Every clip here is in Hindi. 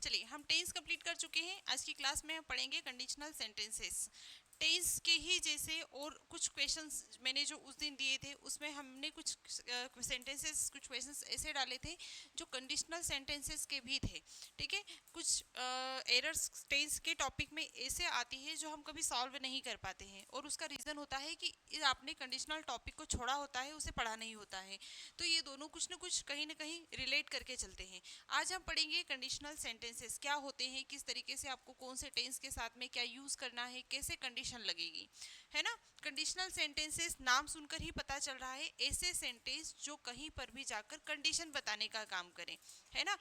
चलिए हम टेंस कंप्लीट कर चुके हैं। आज की क्लास में हम पढ़ेंगे कंडीशनल सेंटेंसेस। टेंस के ही जैसे और कुछ क्वेश्चंस मैंने जो उस दिन दिए थे उसमें हमने कुछ सेंटेंसेस कुछ क्वेश्चंस ऐसे डाले थे जो कंडीशनल सेंटेंसेस के भी थे। ठीक है, कुछ एरर्स टेंस के टॉपिक में ऐसे आती है जो हम कभी सॉल्व नहीं कर पाते हैं और उसका रीज़न होता है कि आपने कंडीशनल टॉपिक को छोड़ा होता है, उसे पढ़ा नहीं होता है। तो ये दोनों कुछ ना कहीं रिलेट करके चलते हैं। आज हम पढ़ेंगे कंडीशनल सेंटेंसेस क्या होते हैं, किस तरीके से आपको कौन से टेंस के साथ में क्या यूज करना है, कैसे कंडीशन लगेगी, है ना। कंडीशनल सेंटेंसेस नाम सुनकर ही पता चल रहा है ऐसे सेंटेंस जो कहीं पर भी जाकर कंडीशन बताने का काम करें, है ना।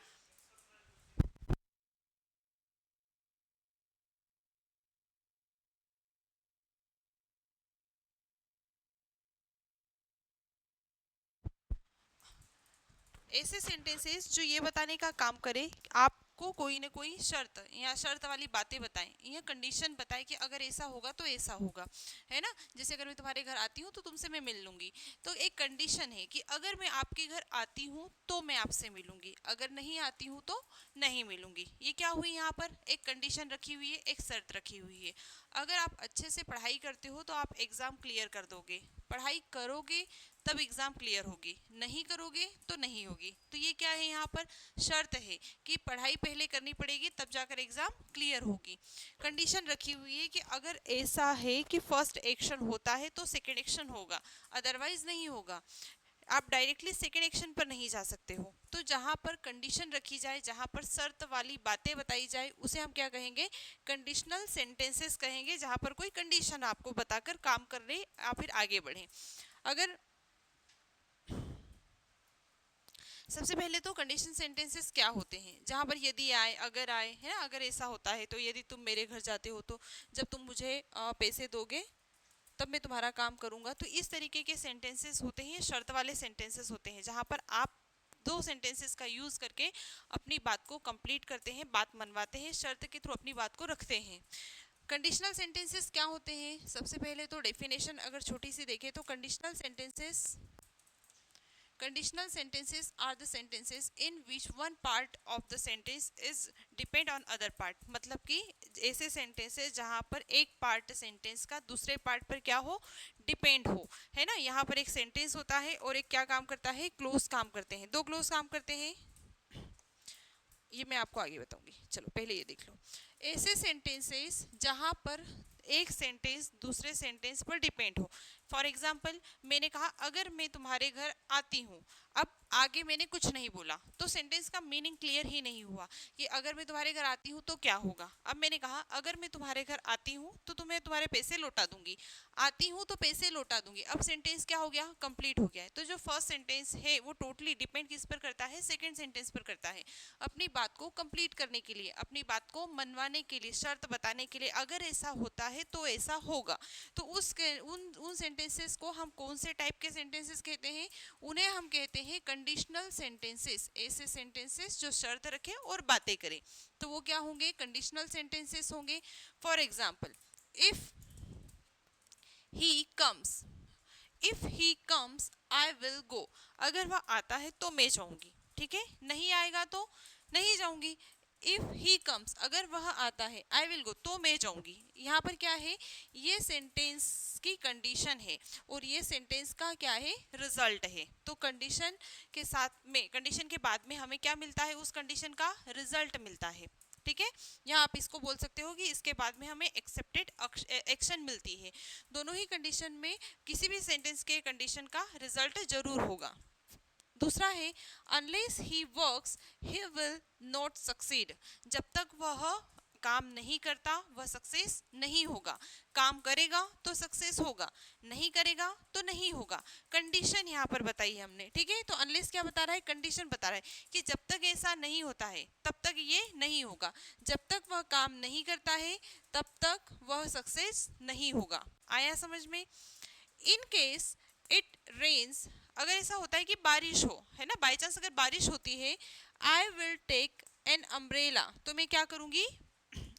ऐसे सेंटेंसेस जो ये बताने का काम करे आपको कोई ना कोई शर्त या शर्त वाली बातें बताएं या कंडीशन बताएं कि अगर ऐसा होगा तो ऐसा होगा, है ना। जैसे अगर मैं तुम्हारे घर आती हूँ तो तुमसे मैं मिल लूंगी, तो एक कंडीशन है कि अगर मैं आपके घर आती हूँ तो मैं आपसे मिलूंगी, अगर नहीं आती हूँ तो नहीं मिलूंगी। ये क्या हुई, यहाँ पर एक कंडीशन रखी हुई है, एक शर्त रखी हुई है। अगर आप अच्छे से पढ़ाई करते हो तो आप एग्जाम क्लियर कर दोगे, पढ़ाई करोगे तब एग्जाम क्लियर होगी, नहीं करोगे तो नहीं होगी। तो ये क्या है, यहाँ पर शर्त है कि पढ़ाई पहले करनी पड़ेगी तब जाकर एग्जाम क्लियर होगी। कंडीशन रखी हुई है कि अगर ऐसा है कि फर्स्ट एक्शन होता है तो सेकंड एक्शन होगा, अदरवाइज नहीं होगा। आप डायरेक्टली सेकंड एक्शन पर नहीं जा सकते हो। तो जहां पर कंडीशन रखी जाए, जहां पर शर्त वाली बातें बताई जाए, उसे हम क्या कहेंगे, कंडीशनल सेंटेंसेस कहेंगे, जहां पर कोई कंडीशन आपको बताकर काम कर रहे या फिर आगे बढ़े। अगर सबसे पहले तो कंडीशन सेंटेंसेस क्या होते हैं, जहां पर यदि आए, अगर आए, है ना। अगर ऐसा होता है तो यदि तुम मेरे घर जाते हो तो जब तुम मुझे पैसे दोगे तब मैं तुम्हारा काम करूंगा। तो इस तरीके के सेंटेंसेस होते हैं, शर्त वाले सेंटेंसेस होते हैं, जहां पर आप दो सेंटेंसेस का यूज करके अपनी बात को कंप्लीट करते हैं, बात मनवाते हैं, शर्त के थ्रू अपनी बात को रखते हैं। कंडीशनल सेंटेंसेस क्या होते हैं, सबसे पहले तो डेफिनेशन अगर छोटी सी देखें तो conditional sentences are the sentences in which one part of the sentence is depend on other part। मतलब कि ऐसे सेंटेंसेस जहां पर एक पार्ट सेंटेंस का दूसरे पार्ट पर क्या हो, डिपेंड हो, है ना। यहाँ पर एक सेंटेंस होता है और एक क्या काम करता है, क्लोज काम करते हैं, दो क्लोज काम करते हैं। ये मैं आपको आगे बताऊंगी, चलो पहले ये देख लो। ऐसे सेंटेंसेस जहां पर एक सेंटेंस दूसरे सेंटेंस पर डिपेंड हो। फॉर एग्जाम्पल मैंने कहा अगर मैं तुम्हारे घर आती हूँ, अब आगे मैंने कुछ नहीं बोला तो सेंटेंस का मीनिंग क्लियर ही नहीं हुआ कि अगर मैं तुम्हारे घर आती हूँ तो क्या होगा। अब मैंने कहा अगर मैं तुम्हारे घर आती हूँ तो तुम्हें तुम्हारे पैसे लौटा दूंगी, आती हूँ तो पैसे लौटा दूंगी। अब सेंटेंस क्या हो गया, कंप्लीट हो गया है। तो जो फर्स्ट सेंटेंस है वो टोटली डिपेंड किस पर करता है, सेकंड सेंटेंस पर करता है। अपनी बात को कंप्लीट करने के लिए, अपनी बात को मनवाने के लिए, शर्त बताने के लिए, अगर ऐसा होता है तो ऐसा होगा। तो उन उन सेंटेंसेस को हम कौन से टाइप के सेंटेंसेस कहते हैं, उन्हें हम कहते हैं कंडीशनल सेंटेंसेस। ऐसे सेंटेंसेस जो शर्त रखें और बातें करें तो वो क्या होंगे, कंडीशनल सेंटेंसेस होंगे। For example, if he comes, if he comes I will go. अगर वह आता है तो मैं जाऊंगी, ठीक है। नहीं आएगा तो नहीं जाऊंगी। इफ ही कम्स, अगर वह आता है, आई विल गो तो मैं जाऊंगी। यहाँ पर क्या है, ये सेंटेंस की कंडीशन है और ये सेंटेंस का क्या है, रिजल्ट है। तो कंडीशन के साथ में, कंडीशन के बाद में हमें क्या मिलता है, उस कंडीशन का रिजल्ट मिलता है, ठीक है। या आप इसको बोल सकते हो कि इसके बाद में हमें एक्सेप्टेड एक्शन मिलती है। दोनों ही कंडीशन में किसी भी सेंटेंस के कंडीशन का रिजल्ट जरूर होगा। दूसरा है, unless he works he will not succeed. जब तक वह काम नहीं करता वह सक्सेस नहीं होगा। काम करेगा तो सक्सेस होगा, नहीं करेगा तो नहीं होगा। कंडीशन यहाँ पर बताई है हमने, ठीक है। तो अनलेस क्या बता रहा है, कंडीशन बता रहा है कि जब तक ऐसा नहीं होता है तब तक ये नहीं होगा, जब तक वह काम नहीं करता है तब तक वह सक्सेस नहीं होगा। आया समझ में। इन केस इट रेन्स, अगर ऐसा होता है कि बारिश हो, है ना, बाई चांस अगर बारिश होती है, I will take an umbrella, तो मैं क्या करूंगी,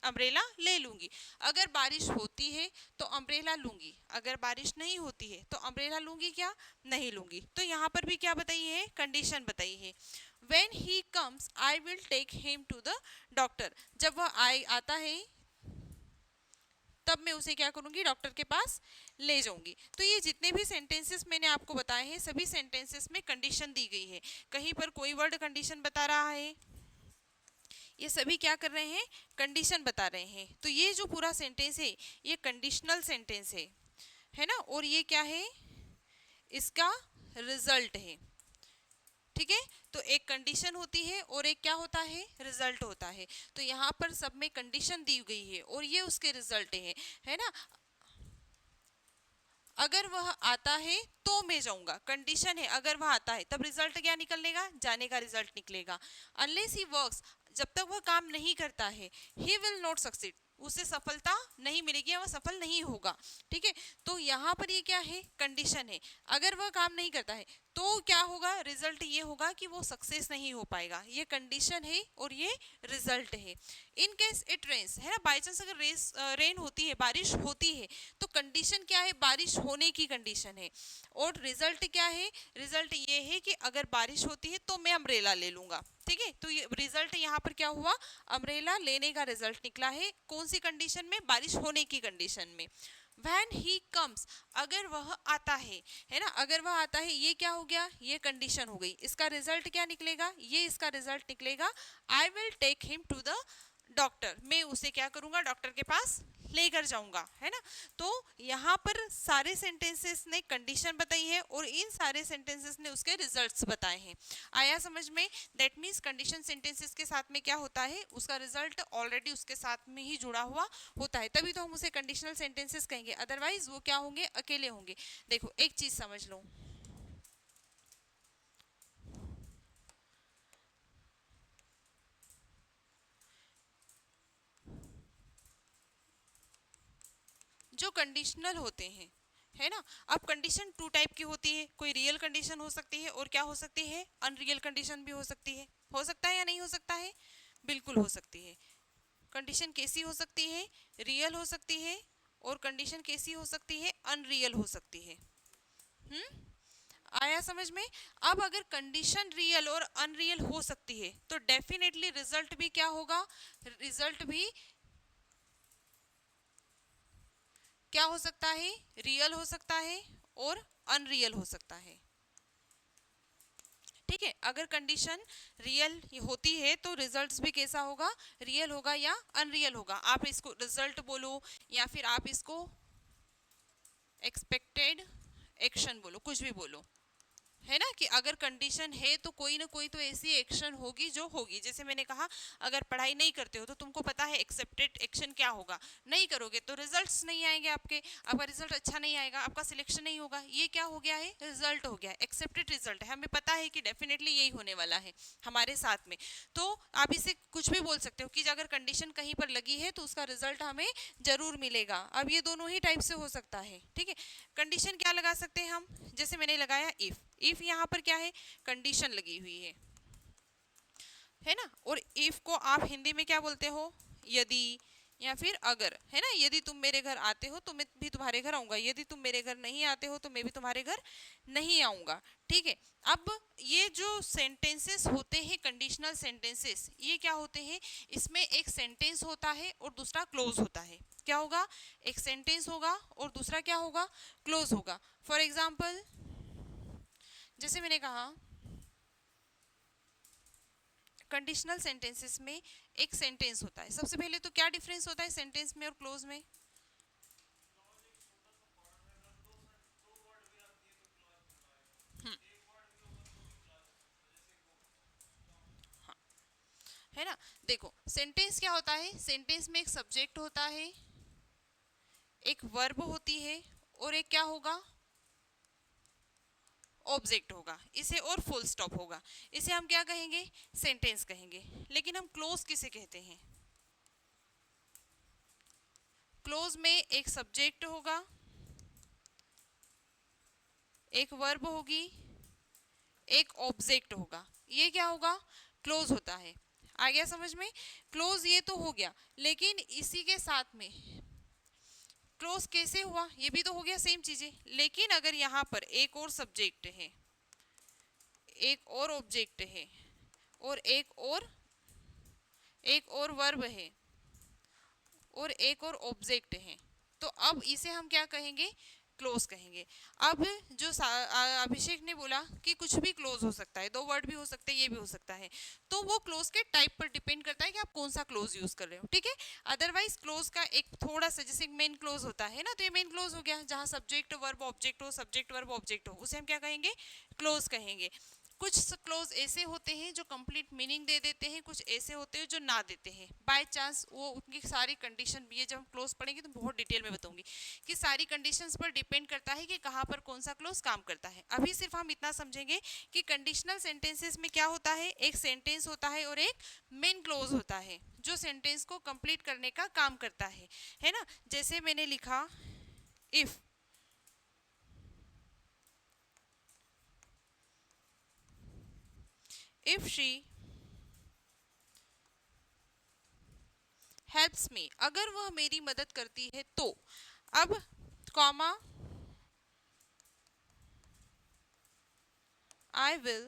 अम्ब्रेला ले लूंगी। अगर बारिश होती है तो अम्ब्रेला लूंगी, अगर बारिश नहीं होती है तो अम्ब्रेला लूंगी क्या, नहीं लूंगी। तो यहाँ पर भी क्या बताई है, कंडीशन बताई है। When he comes I will take him to the doctor, जब वह आता है तब मैं उसे क्या करूंगी, डॉक्टर के पास ले जाऊंगी। तो ये जितने भी सेंटेंसेस मैंने आपको बताए हैं, सभी सेंटेंसेस में कंडीशन दी गई है। कहीं पर कोई वर्ड कंडीशन बता रहा है, ये सभी क्या कर रहे हैं, कंडीशन बता रहे हैं। तो ये जो पूरा सेंटेंस है ये कंडीशनल सेंटेंस है ना, और ये क्या है, इसका रिजल्ट है। ठीक है, तो एक कंडीशन होती है और एक क्या होता है, रिजल्ट होता है। तो यहाँ पर सब में कंडीशन दी गई है और ये उसके रिजल्ट है ना। अगर वह आता है तो मैं जाऊंगा, कंडीशन है, अगर वह आता है तब रिजल्ट क्या निकलेगा, जाने का रिजल्ट निकलेगा। अनलेस ही वर्क्स, जब तक वह काम नहीं करता है, ही विल नॉट सक्सीड, उसे सफलता नहीं मिलेगी या वह सफल नहीं होगा। ठीक है, तो यहाँ पर ये क्या है, कंडीशन है। अगर वह काम नहीं करता है तो क्या होगा, रिजल्ट ये होगा कि वो सक्सेस नहीं हो पाएगा। ये कंडीशन है और ये रिजल्ट है। इन केस इट रेन्स, है ना, बाई चांस अगर रेन होती है, बारिश होती है, तो कंडीशन क्या है, बारिश होने की कंडीशन है। और रिजल्ट क्या है, रिजल्ट ये है कि अगर बारिश होती है तो मैं अम्ब्रेला ले लूंगा। ठीक है, तो ये रिजल्ट यहाँ पर क्या हुआ, अम्ब्रेला लेने का रिजल्ट निकला है। कौन सी कंडीशन में, बारिश होने की कंडीशन में। When he comes, अगर वह आता है ना, अगर वह आता है, ये क्या हो गया, ये कंडीशन हो गई। इसका रिजल्ट क्या निकलेगा, ये इसका रिजल्ट निकलेगा, I will take him to the doctor, मैं उसे क्या करूंगा, डॉक्टर के पास लेकर जाऊंगा, है ना। तो यहाँ पर सारे सेंटेंसेस ने कंडीशन बताई है और इन सारे सेंटेंसेस ने उसके रिजल्ट्स बताए हैं। आया समझ में, दैट मीन्स कंडीशन सेंटेंसेस के साथ में क्या होता है, उसका रिजल्ट ऑलरेडी उसके साथ में ही जुड़ा हुआ होता है, तभी तो हम उसे कंडीशनल सेंटेंसेस कहेंगे, अदरवाइज वो क्या होंगे, अकेले होंगे। देखो एक चीज समझ लो, जो कंडीशनल होते हैं, है ना। अब कंडीशन टू टाइप की होती है, कोई रियल कंडीशन हो सकती है और क्या हो सकती है, अनरियल कंडीशन भी हो सकती है। हो सकता है या नहीं हो सकता है, बिल्कुल हो सकती है। कंडीशन कैसी हो सकती है, रियल हो सकती है, और कंडीशन कैसी हो सकती है, अनरियल हो सकती है। हम्म, आया समझ में। अब अगर कंडीशन रियल और अनरियल हो सकती है तो डेफिनेटली रिजल्ट भी क्या होगा, रिजल्ट भी क्या हो सकता है, रियल हो सकता है और अनरियल हो सकता है। ठीक है, अगर कंडीशन रियल होती है तो रिजल्ट्स भी कैसा होगा, रियल होगा या अनरियल होगा। आप इसको रिजल्ट बोलो या फिर आप इसको एक्सपेक्टेड एक्शन बोलो, कुछ भी बोलो, है ना। कि अगर कंडीशन है तो कोई ना कोई तो ऐसी एक्शन होगी जो होगी। जैसे मैंने कहा, अगर पढ़ाई नहीं करते हो तो तुमको पता है एक्सेप्टेड एक्शन क्या होगा, नहीं करोगे तो रिजल्ट्स नहीं आएंगे आपके, आपका रिजल्ट अच्छा नहीं आएगा, आपका सिलेक्शन नहीं होगा। ये क्या हो गया है, रिजल्ट हो गया, एक्सेप्टेड रिजल्ट है, हमें पता है कि डेफिनेटली यही होने वाला है हमारे साथ में। तो आप इसे कुछ भी बोल सकते हो कि अगर कंडीशन कहीं पर लगी है तो उसका रिजल्ट हमें जरूर मिलेगा। अब ये दोनों ही टाइप से हो सकता है। ठीक है, कंडीशन क्या लगा सकते हैं हम, जैसे मैंने लगाया इफ यहाँ पर क्या है, कंडीशन लगी हुई है ना। और इफ को आप हिंदी में क्या बोलते हो, यदि या फिर अगर, है ना। यदि तुम मेरे घर आते हो तो मैं भी तुम्हारे घर आऊंगा, यदि तुम मेरे घर नहीं आते हो तो मैं भी तुम्हारे घर नहीं आऊंगा। ठीक है, अब ये जो सेंटेंसेस होते हैं कंडीशनल सेंटेंसेस, ये क्या होते हैं, इसमें एक सेंटेंस होता है और दूसरा क्लोज होता है। क्या होगा, एक सेंटेंस होगा और दूसरा क्या होगा, क्लोज होगा। फॉर एग्जाम्पल, जैसे मैंने कहा कंडीशनल सेंटेंसेस में एक सेंटेंस होता है। सबसे पहले तो क्या डिफरेंस होता है सेंटेंस में और क्लोज में, है ना। देखो सेंटेंस क्या होता है, सेंटेंस में एक सब्जेक्ट होता है, एक वर्ब होती है और एक क्या होगा, ऑब्जेक्ट होगा, इसे और फुल स्टॉप होगा। इसे हम क्या कहेंगे, सेंटेंस कहेंगे। लेकिन हम क्लोज किसे कहते हैं, क्लोज में एक सब्जेक्ट होगा, एक वर्ब होगी, एक ऑब्जेक्ट होगा, ये क्या होगा, क्लोज होता है। आ गया समझ में, क्लोज ये तो हो गया। लेकिन इसी के साथ में क्लोज कैसे हुआ, ये भी तो हो गया सेम चीजें। लेकिन अगर यहाँ पर एक और सब्जेक्ट है, एक और ऑब्जेक्ट है, और एक और वर्ब है और एक और ऑब्जेक्ट है, तो अब इसे हम क्या कहेंगे, क्लोज कहेंगे। अब जो अभिषेक ने बोला कि कुछ भी क्लोज हो सकता है, दो वर्ड भी हो सकते हैं, ये भी हो सकता है, तो वो क्लोज के टाइप पर डिपेंड करता है कि आप कौन सा क्लोज यूज कर रहे हो, ठीक है। अदरवाइज क्लोज का एक थोड़ा सा, जैसे मेन क्लोज होता है ना, तो ये मेन क्लोज हो गया, जहां सब्जेक्ट वर्ब ऑब्जेक्ट हो, सब्जेक्ट वर्ब ऑब्जेक्ट हो, उसे हम क्या कहेंगे, क्लोज कहेंगे। कुछ क्लोज ऐसे होते हैं जो कंप्लीट मीनिंग दे देते हैं, कुछ ऐसे होते हैं जो ना देते हैं, बाय चांस वो उनकी सारी कंडीशन भी है, जब हम क्लोज पढ़ेंगे तो बहुत डिटेल में बताऊंगी कि सारी कंडीशंस पर डिपेंड करता है कि कहाँ पर कौन सा क्लोज काम करता है। अभी सिर्फ हम इतना समझेंगे कि कंडीशनल सेंटेंसेस में क्या होता है, एक सेंटेंस होता है और एक मेन क्लोज होता है जो सेंटेंस को कंप्लीट करने का काम करता है ना। जैसे मैंने लिखा if, if she helps me, अगर वह मेरी मदद करती है तो, अब comma I will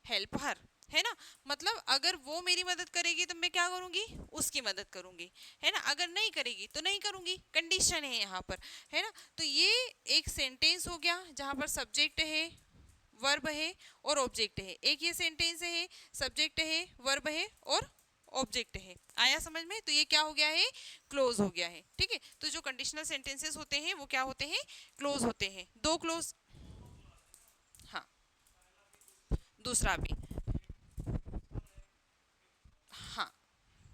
help her, है ना। मतलब अगर वो मेरी मदद करेगी तो मैं क्या करूंगी, उसकी मदद करूंगी, है ना। अगर नहीं करेगी तो नहीं करूंगी, कंडीशन है यहाँ पर, है ना। तो ये एक सेंटेंस हो गया जहाँ पर सब्जेक्ट है, वर्ब है और ऑब्जेक्ट है। एक ये सेंटेंस है, सब्जेक्ट है, वर्ब है और ऑब्जेक्ट है। आया समझ में, तो ये क्या हो गया है, क्लोज हो गया है, ठीक है। तो जो कंडीशनल सेंटेंसेस होते हैं वो क्या होते हैं, क्लोज होते हैं। दो क्लोज, हाँ, दूसरा भी, हाँ,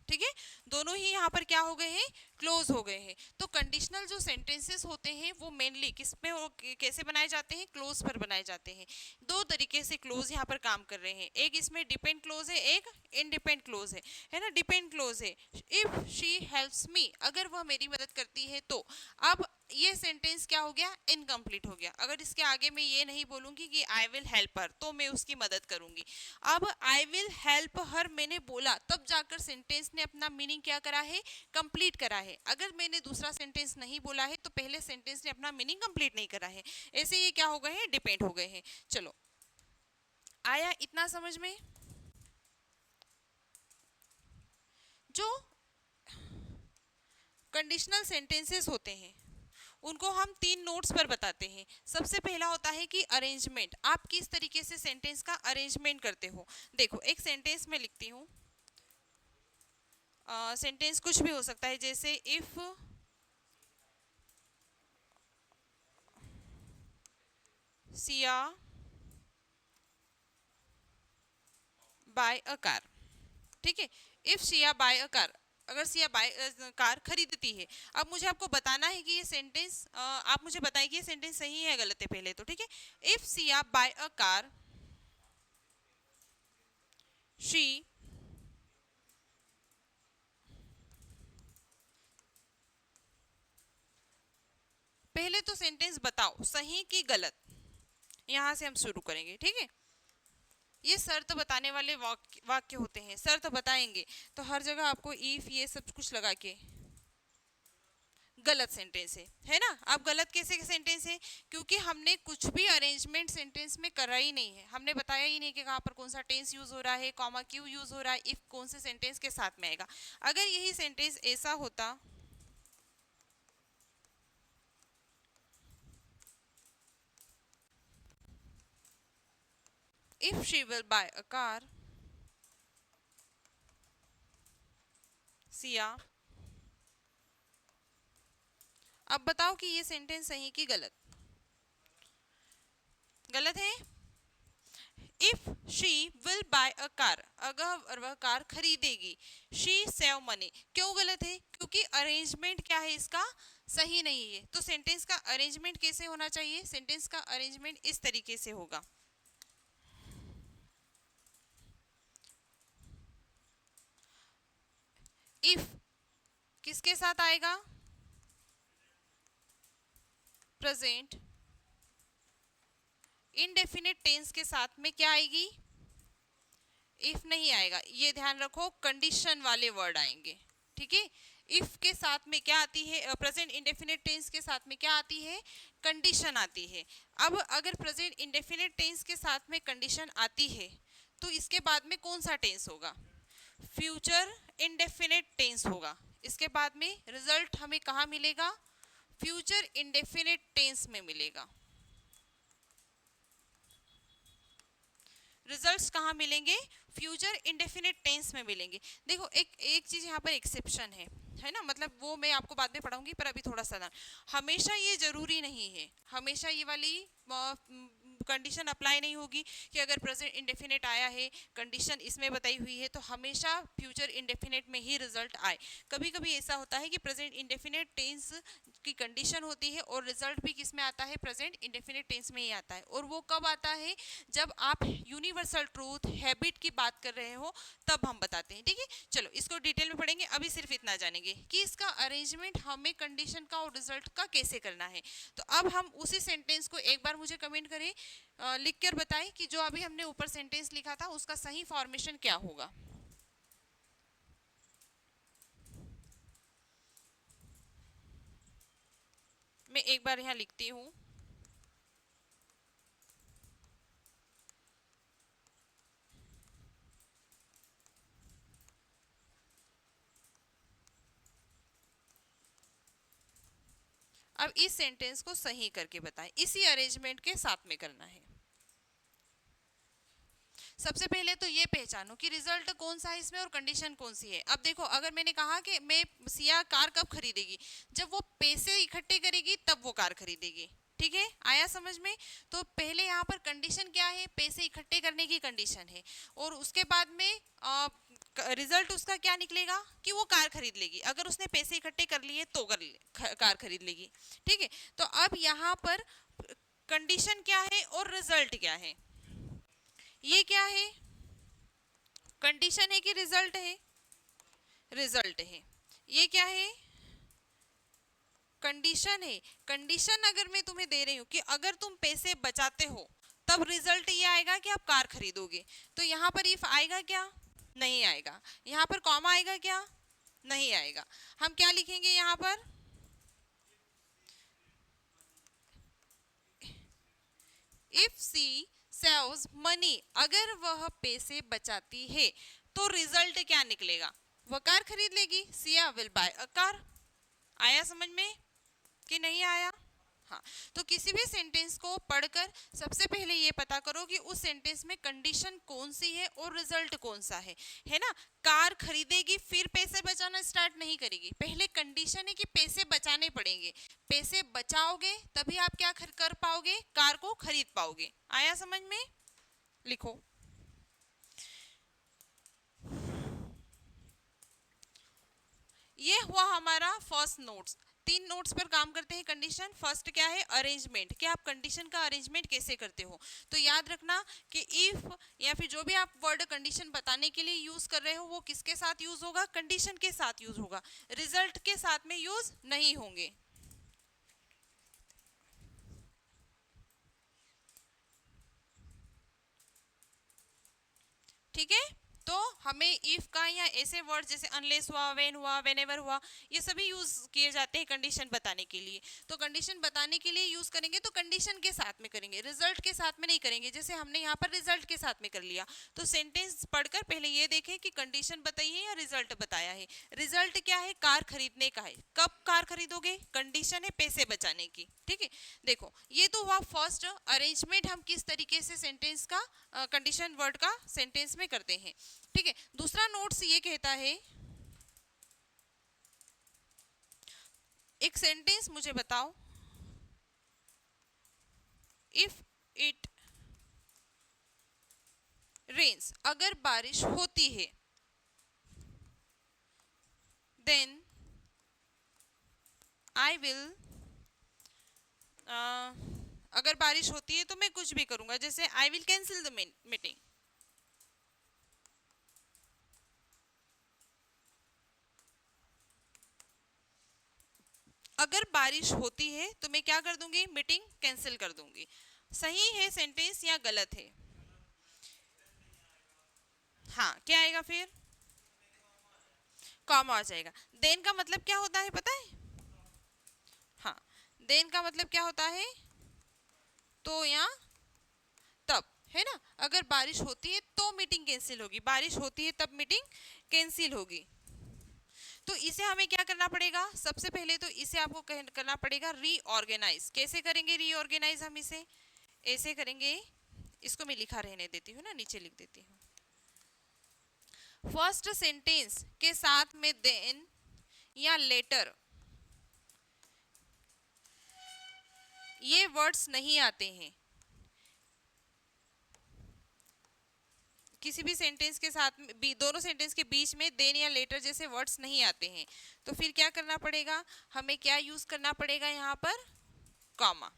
ठीक है। दोनों ही यहाँ पर क्या हो गए हैं, क्लोज हो गए हैं। तो कंडीशनल जो सेंटेंसेस होते हैं वो मेनली किस पे कैसे बनाए जाते हैं, क्लोज पर बनाए जाते हैं। दो तरीके से क्लोज यहाँ पर काम कर रहे हैं, एक इसमें डिपेंड क्लोज है, एक इंडिपेंड क्लोज है ना। डिपेंड क्लोज है इफ शी हेल्प्स मी, अगर वह मेरी मदद करती है तो। अब ये सेंटेंस क्या हो गया, इनकम्प्लीट हो गया। अगर इसके आगे मैं ये नहीं बोलूंगी कि आई विल हेल्प हर, तो मैं उसकी मदद करूंगी। अब आई विल हेल्प हर मैंने बोला, तब जाकर सेंटेंस ने अपना मीनिंग क्या करा है, कंप्लीट करा है। अगर मैंने दूसरा सेंटेंस नहीं बोला है तो पहले सेंटेंस ने अपना मीनिंग कंप्लीट नहीं करा है। ऐसे ये क्या हो गए हैं, डिपेंड हो गए हैं। चलो, आया इतना समझ में। जो कंडीशनल सेंटेंसेस होते हैं उनको हम तीन नोट्स पर बताते हैं। सबसे पहला होता है कि अरेंजमेंट, आप किस तरीके से सेंटेंस का अरेंजमेंट करते हो। देखो, एक सेंटेंस में लिखती हूँ, सेंटेंस कुछ भी हो सकता है, जैसे if Siya buy a car, ठीक है। If Siya buy a car, अगर सिया बाय कार खरीदती है। अब मुझे आपको बताना है कि ये सेंटेंस, आप मुझे बताइए कि ये सेंटेंस सही है गलत है पहले तो, ठीक है। If Siya buy a car, she, पहले तो सेंटेंस बताओ सही कि गलत, यहां से हम शुरू करेंगे, ठीक है। ये शर्त बताने वाले वाक्य होते हैं, शर्त बताएंगे तो हर जगह आपको इफ ये सब कुछ लगा के गलत सेंटेंस है ना। अब गलत कैसे सेंटेंस है, क्योंकि हमने कुछ भी अरेंजमेंट सेंटेंस में करा ही नहीं है। हमने बताया ही नहीं कि कहाँ पर कौन सा टेंस यूज हो रहा है, कॉमा क्यों यूज हो रहा है, इफ कौन से सेंटेंस के साथ में आएगा। अगर यही सेंटेंस ऐसा होता, if she will buy a car, Siya, अब बताओ कि ये सेंटेंस सही कि गलत, गलत है। If she will buy a car, अगर वह कार खरीदेगी, शी सेव मनी, क्यों गलत है, क्योंकि अरेंजमेंट क्या है इसका, सही नहीं है। तो सेंटेंस का अरेंजमेंट कैसे होना चाहिए, सेंटेंस का अरेंजमेंट इस तरीके से होगा, इफ किसके साथ आएगा, प्रेजेंट इनडेफिनिट टेंस के साथ में क्या आएगी, इफ नहीं आएगा, ये ध्यान रखो, कंडीशन वाले वर्ड आएंगे, ठीक है। इफ के साथ में क्या आती है, प्रेजेंट इंडेफिनिट टेंस के साथ में क्या आती है, कंडीशन आती है। अब अगर प्रेजेंट इंडेफिनिट टेंस के साथ में कंडीशन आती है तो इसके बाद में कौन सा टेंस होगा, फ्यूचर इंडेफिनिट टेंस होगा। इसके बाद में रिजल्ट हमें कहाँ मिलेगा, फ्यूचर इंडेफिनिट टेंस में मिलेगा। रिजल्ट्स कहाँ मिलेंगे, फ्यूचर इंडेफिनिट टेंस में मिलेंगे। देखो एक एक चीज यहाँ पर एक्सेप्शन है ना, मतलब वो मैं आपको बाद में पढ़ाऊंगी, पर अभी थोड़ा सा हमेशा ये जरूरी नहीं है, हमेशा ये वाली कंडीशन अप्लाई नहीं होगी कि अगर प्रेजेंट इंडेफिनिट आया है, कंडीशन इसमें बताई हुई है, तो हमेशा फ्यूचर इंडेफिनिट में ही रिजल्ट आए। कभी कभी ऐसा होता है कि प्रेजेंट इंडेफिनिट टेंस की कंडीशन होती है और रिजल्ट भी किस में आता है, प्रेजेंट इंडेफिनिट टेंस में ही आता है। और वो कब आता है, जब आप यूनिवर्सल ट्रूथ हैबिट की बात कर रहे हो तब हम बताते हैं। ठीक है, चलो इसको डिटेल में पढ़ेंगे, अभी सिर्फ इतना जानेंगे कि इसका अरेंजमेंट हमें कंडीशन का और रिजल्ट का कैसे करना है। तो अब हम उसी सेंटेंस को एक बार मुझे कमेंट करें, लिख कर बताएं कि जो अभी हमने ऊपर सेंटेंस लिखा था उसका सही फॉर्मेशन क्या होगा। मैं एक बार यहाँ लिखती हूँ, अब इस सेंटेंस को सही करके बताएं, इसी अरेंजमेंट के साथ में करना है। सबसे पहले तो ये पहचानो कि रिजल्ट कौन सा है इसमें और कंडीशन कौन सी है। अब देखो, अगर मैंने कहा कि मैं सिया कार कब खरीदेगी, जब वो पैसे इकट्ठे करेगी तब वो कार खरीदेगी। ठीक है, आया समझ में। तो पहले यहाँ पर कंडीशन क्या है, पैसे इकट्ठे करने की कंडीशन है, और उसके बाद में रिजल्ट उसका क्या निकलेगा कि वो कार खरीद लेगी। अगर उसने पैसे इकट्ठे कर लिए तो कार खरीद लेगी। ठीक है, तो अब यहाँ पर कंडीशन क्या है और रिजल्ट क्या है, ये क्या है, कंडीशन है कि रिजल्ट है, रिजल्ट है। ये क्या है, कंडीशन है। कंडीशन अगर मैं तुम्हें दे रही हूं कि अगर तुम पैसे बचाते हो तब रिजल्ट ये आएगा कि आप कार खरीदोगे, तो यहाँ पर इफ आएगा क्या, नहीं आएगा। यहाँ पर कॉमा आएगा क्या, नहीं आएगा। हम क्या लिखेंगे यहाँ पर, इफ सी सेव्स मनी, अगर वह पैसे बचाती है तो रिजल्ट क्या निकलेगा, वह कार खरीद लेगी, Siya will buy a car. आया समझ में कि नहीं आया। हाँ, तो किसी भी सेंटेंस को पढ़कर सबसे पहले ये पता करो कि उस सेंटेंस में कंडीशन कौन सी है और रिजल्ट कौन सा है ना। कार खरीदेगी फिर पैसे बचाना स्टार्ट नहीं करेगी, पहले कंडीशन है कि पैसे बचाने पड़ेंगे, पैसे बचाओगे तभी आप क्या कर पाओगे, कार को खरीद पाओगे। आया समझ में, लिखो। ये हुआ हमारा फर्स्ट नोट्स। तीन नोट्स पर काम करते हैं कंडीशन। फर्स्ट क्या है, अरेंजमेंट, कि आप कंडीशन का अरेंजमेंट कैसे करते हो। तो याद रखना कि इफ या फिर जो भी आप वर्ड कंडीशन बताने के लिए यूज कर रहे हो वो किसके साथ यूज होगा, कंडीशन के साथ यूज होगा, रिजल्ट के साथ में यूज नहीं होंगे। ठीक है, तो हमें इफ का या ऐसे वर्ड जैसे अनलेस हुआ, व्हेन हुआ, व्हेनेवर हुआ, ये सभी यूज किए जाते हैं कंडीशन बताने के लिए। तो कंडीशन बताने के लिए यूज करेंगे तो कंडीशन के साथ में करेंगे, रिजल्ट के साथ में नहीं करेंगे। जैसे हमने यहाँ पर रिजल्ट के साथ में कर लिया, तो सेंटेंस पढ़कर पहले ये देखें कि कंडीशन बताई है या रिजल्ट बताया है। रिजल्ट क्या है, कार खरीदने का है। कब कार खरीदोगे, कंडीशन है पैसे बचाने की। ठीक है, देखो ये तो हुआ फर्स्ट अरेंजमेंट, हम किस तरीके से सेंटेंस का कंडीशन वर्ड का सेंटेंस में करते हैं। ठीक है, दूसरा नोट्स ये कहता है, एक सेंटेंस मुझे बताओ, इफ इट रेन्स, अगर बारिश होती है, देन आई विल, अगर बारिश होती है तो मैं कुछ भी करूंगा, जैसे आई विल कैंसिल द मीटिंग। अगर बारिश होती है तो मैं क्या कर दूंगी, मीटिंग कैंसिल कर दूंगी। सही है सेंटेंस या गलत है, हाँ क्या आएगा फिर, कॉमा आ जाएगा। देन का मतलब क्या होता है पता है? हाँ, देन का मतलब क्या होता है? तो या तब, है ना। अगर बारिश होती है तो मीटिंग कैंसिल होगी, बारिश होती है तब मीटिंग कैंसिल होगी। तो इसे हमें क्या करना पड़ेगा? सबसे पहले तो इसे आपको करना पड़ेगा रीऑर्गेनाइज। कैसे करेंगे रीऑर्गेनाइज? हम इसे ऐसे करेंगे, इसको मैं लिखा रहने देती हूँ ना, नीचे लिख देती हूँ। फर्स्ट सेंटेंस के साथ में देन या लेटर ये वर्ड्स नहीं आते हैं। किसी भी सेंटेंस के साथ में दोनों सेंटेंस के बीच में देन या लेटर जैसे वर्ड्स नहीं आते हैं, तो फिर क्या करना पड़ेगा? हमें क्या यूज करना पड़ेगा यहाँ पर? कॉमा।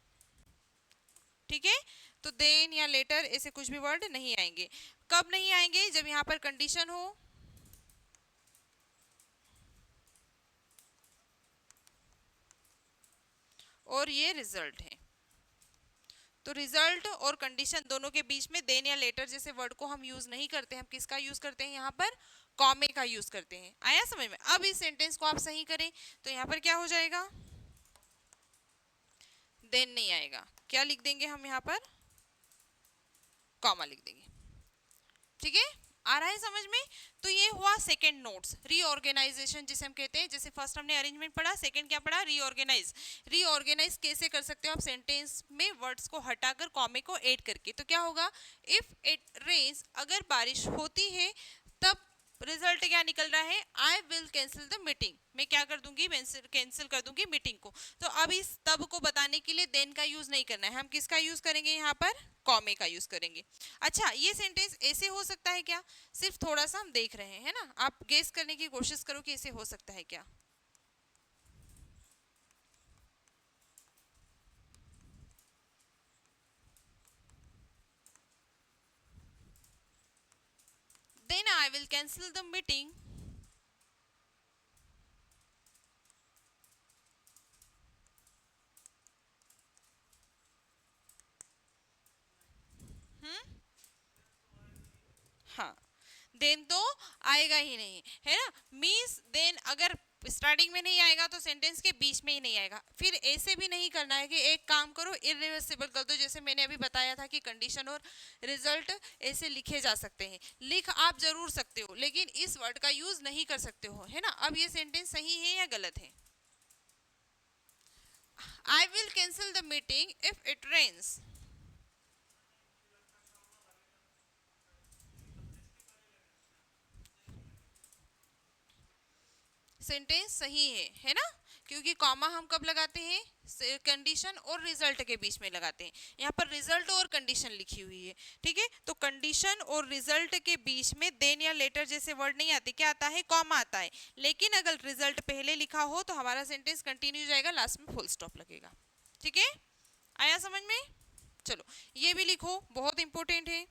ठीक है, तो देन या लेटर ऐसे कुछ भी वर्ड नहीं आएंगे। कब नहीं आएंगे? जब यहाँ पर कंडीशन हो और ये रिजल्ट है। तो रिजल्ट और कंडीशन दोनों के बीच में देन या लेटर जैसे वर्ड को हम यूज नहीं करते। हम किसका यूज करते हैं यहाँ पर? कॉमे का यूज करते हैं। आया समझ में? अब इस सेंटेंस को आप सही करें तो यहाँ पर क्या हो जाएगा? देन नहीं आएगा, क्या लिख देंगे हम यहाँ पर? कॉमा लिख देंगे। ठीक है, आ रहा है समझ में? तो ये हुआ सेकंड नोट्स, रीऑर्गेनाइजेशन जिसे हम कहते हैं। जैसे फर्स्ट हमने अरेंजमेंट पढ़ा, सेकंड क्या पढ़ा? रीऑर्गेनाइज। रीऑर्गेनाइज कैसे कर सकते हो आप? सेंटेंस में वर्ड्स को हटाकर कॉमे को ऐड करके। तो क्या होगा? इफ इट रेन्स, अगर बारिश होती है तब रिजल्ट क्या निकल रहा है? I will cancel the meeting. मैं क्या कर दूंगी? कैंसिल कर दूंगी मीटिंग को। तो अब इस तब को बताने के लिए देन का यूज नहीं करना है, हम किसका यूज करेंगे यहाँ पर? कॉमे का यूज करेंगे। अच्छा, ये सेंटेंस ऐसे हो सकता है क्या? सिर्फ थोड़ा सा हम देख रहे हैं ना, आप गेस करने की कोशिश करो कि ऐसे हो सकता है क्या। Then I will cancel the meeting. Hmm, हाँ, देन तो आएगा ही नहीं, है ना। मीन्स देन अगर स्टार्टिंग में नहीं आएगा तो सेंटेंस के बीच में ही नहीं आएगा। फिर ऐसे भी नहीं करना है कि एक काम करो इरिवर्सिबल कर दो, जैसे मैंने अभी बताया था कि कंडीशन और रिजल्ट ऐसे लिखे जा सकते हैं। लिख आप जरूर सकते हो लेकिन इस वर्ड का यूज नहीं कर सकते हो, है ना। अब ये सेंटेंस सही है या गलत है? I will cancel the meeting if it rains. Sentence सही है ना। क्योंकि कॉमा हम कब लगाते हैं? कंडीशन और रिजल्ट के बीच में लगाते हैं। यहाँ पर रिजल्ट और कंडीशन लिखी हुई है। ठीक है, तो कंडीशन और रिजल्ट के बीच में देन या लेटर जैसे वर्ड नहीं आते, क्या आता है? कॉमा आता है। लेकिन अगर रिजल्ट पहले लिखा हो तो हमारा सेंटेंस कंटिन्यू जाएगा, लास्ट में फुल स्टॉप लगेगा। ठीक है, आया समझ में? चलो, ये भी लिखो, बहुत इंपॉर्टेंट है।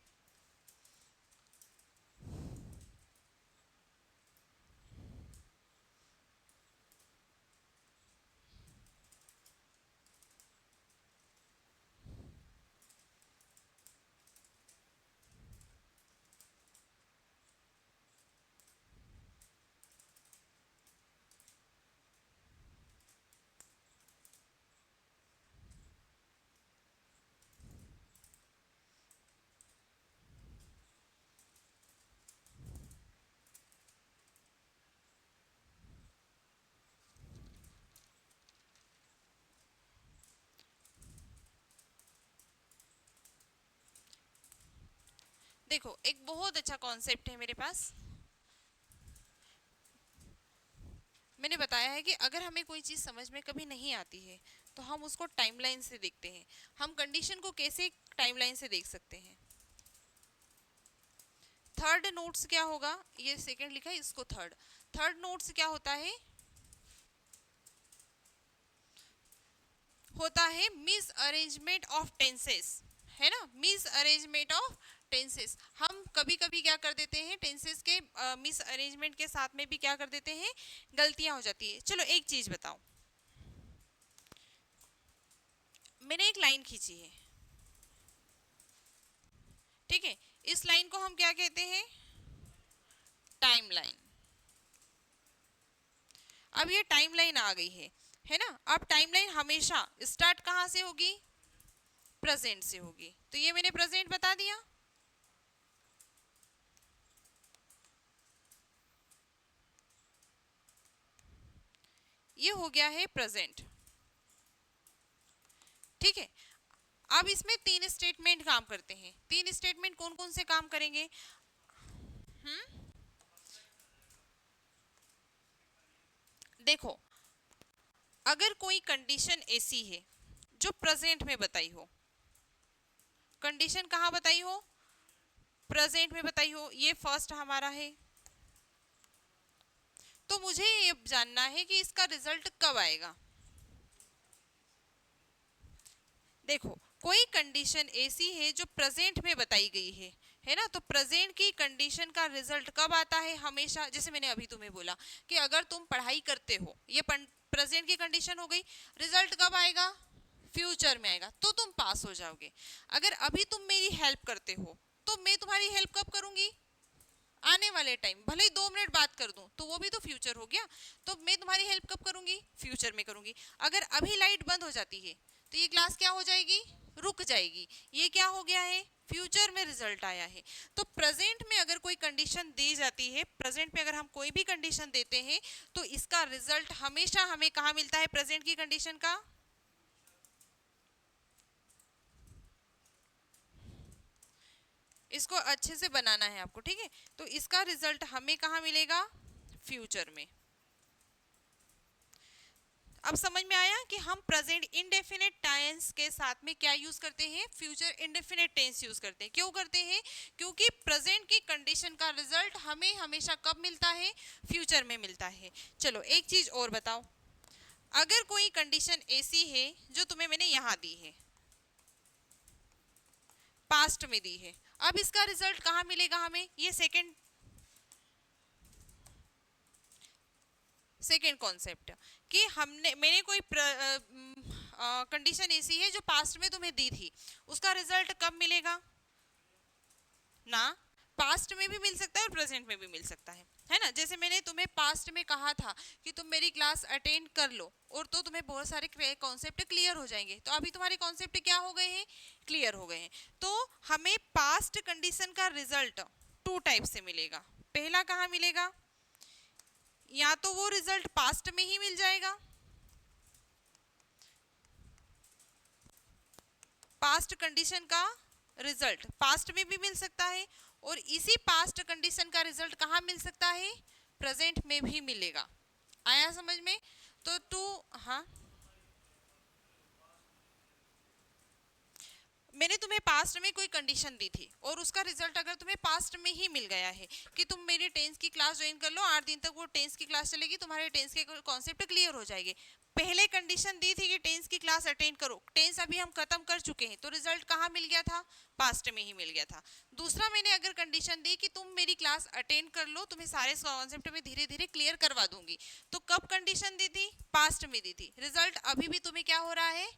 देखो, एक बहुत अच्छा कॉन्सेप्ट है मेरे पास। मैंने बताया है कि अगर हमें कोई चीज़ समझ में कभी नहीं आती है तो हम उसको टाइमलाइन से देखते हैं। हम कंडीशन को कैसे टाइमलाइन से देख सकते हैं? थर्ड नोट्स क्या होगा? ये सेकंड लिखा है, इसको थर्ड। थर्ड नोट्स क्या होता है? होता है मिस अरेंजमेंट ऑफ टेंसेस, है ना। Miss arrangement of tenses. हम कभी कभी क्या कर देते हैं? टेंसेस के मिस अरेंजमेंट के साथ में भी क्या कर देते हैं? गलतियां हो जाती है। चलो एक चीज बताओ, मैंने एक लाइन खींची है, ठीक है। इस लाइन को हम क्या कहते हैं? टाइमलाइन। अब ये टाइमलाइन आ गई है ना। अब टाइमलाइन हमेशा स्टार्ट कहाँ से होगी, प्रेजेंट से होगी। तो ये मैंने प्रेजेंट बता दिया। ये हो गया है प्रेजेंट, ठीक है। अब इसमें तीन स्टेटमेंट काम करते हैं। तीन स्टेटमेंट कौन कौन से काम करेंगे? देखो, अगर कोई कंडीशन ऐसी है जो प्रेजेंट में बताई हो, कंडीशन कहाँ बताई हो, प्रेजेंट में बताई हो, ये फर्स्ट हमारा है। तो मुझे ये जानना है कि इसका रिजल्ट कब आएगा। देखो, कोई कंडीशन ऐसी है जो प्रेजेंट में बताई गई है ना। तो प्रेजेंट की कंडीशन का रिजल्ट कब आता है, हमेशा। जैसे मैंने अभी तुम्हें बोला कि अगर तुम पढ़ाई करते हो, ये प्रेजेंट की कंडीशन हो गई, रिजल्ट कब आएगा, फ्यूचर में आएगा, तो तुम पास हो जाओगे। अगर अभी तुम मेरी हेल्प करते हो, तो मैं तुम्हारी हेल्प कब करूंगी, आने वाले टाइम। भले ही 2 मिनट बात कर दूं तो वो भी तो फ्यूचर हो गया। तो मैं तुम्हारी हेल्प कब करूंगी, फ्यूचर में करूंगी। अगर अभी लाइट बंद हो जाती है तो ये क्लास क्या हो जाएगी, रुक जाएगी। ये क्या हो गया है, फ्यूचर में रिजल्ट आया है। तो प्रेजेंट में अगर कोई कंडीशन दी जाती है, प्रेजेंट में अगर हम कोई भी कंडीशन देते हैं, तो इसका रिजल्ट हमेशा हमें कहाँ मिलता है, प्रेजेंट की कंडीशन का। इसको अच्छे से बनाना है आपको, ठीक है। तो इसका रिजल्ट हमें कहाँ मिलेगा, फ्यूचर में। अब समझ में आया कि हम प्रेजेंट इंडेफिनिट टेंस के साथ में क्या यूज करते हैं, फ्यूचर इंडेफिनिट टेंस यूज करते हैं। क्यों करते हैं, क्योंकि प्रेजेंट की कंडीशन का रिजल्ट हमें हमेशा कब मिलता है, फ्यूचर में मिलता है। चलो एक चीज और बताओ, अगर कोई कंडीशन ऐसी है जो तुम्हें मैंने यहां दी है, पास्ट में दी है, अब इसका रिजल्ट कहाँ मिलेगा हमें, ये सेकंड सेकेंड कॉन्सेप्ट, कि मैंने कोई कंडीशन ऐसी है जो पास्ट में तुम्हें दी थी, उसका रिजल्ट कब मिलेगा ना, पास्ट में भी मिल सकता है और प्रेजेंट में भी मिल सकता है ना। जैसे मैंने तुम्हें पास्ट में कहा था कि तुम मेरी क्लास अटेंड कर लो, और तो तुम्हें बहुत सारे कॉन्सेप्ट क्लियर हो जाएंगे। तो अभी तुम्हारे कॉन्सेप्ट क्या हो गए हैं, क्लियर हो गए हैं। तो हमें पास्ट कंडीशन का रिजल्ट टू टाइप से मिलेगा। पहला कहाँ मिलेगा, या तो वो रिजल्ट पास्ट में ही मिल जाएगा, पास्ट कंडीशन का रिजल्ट पास्ट में भी मिल सकता है, और इसी पास्ट कंडीशन का रिजल्ट कहाँ मिल सकता है, प्रेजेंट में भी मिलेगा। आया समझ में। तो टू, हाँ, मैंने तुम्हें पास्ट में कोई कंडीशन दी थी और उसका रिजल्ट अगर तुम्हें पास्ट में ही मिल गया है कि तुम मेरी टेंस की क्लास ज्वाइन कर लो, 8 दिन तक वो टेंस की क्लास चलेगी, तुम्हारे टेंस के कॉन्सेप्ट क्लियर हो जाएंगे। पहले कंडीशन दी थी कि टेंस की क्लास अटेंड करो, टेंस अभी हम खत्म कर चुके हैं, तो रिजल्ट कहाँ मिल गया था, पास्ट में ही मिल गया था। दूसरा, मैंने अगर कंडीशन दी कि तुम मेरी क्लास अटेंड कर लो, तुम्हें सारे कॉन्सेप्ट में धीरे धीरे क्लियर करवा दूंगी, तो कब कंडीशन दी थी, पास्ट में दी थी। रिजल्ट अभी भी तुम्हें क्या हो रहा है,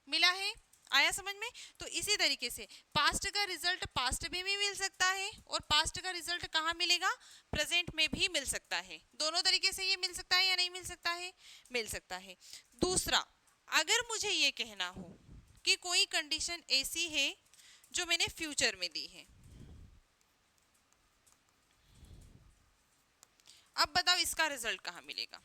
मिला है। आया समझ में। तो इसी तरीके से पास्ट का रिजल्ट पास्ट में भी मिल सकता है, और पास्ट का रिजल्ट कहाँ मिलेगा, प्रेजेंट में भी मिल सकता है। दोनों तरीके से ये मिल सकता है या नहीं मिल सकता है, मिल सकता है। दूसरा, अगर मुझे ये कहना हो कि कोई कंडीशन ऐसी है जो मैंने फ्यूचर में दी है, अब बताओ इसका रिजल्ट कहाँ मिलेगा,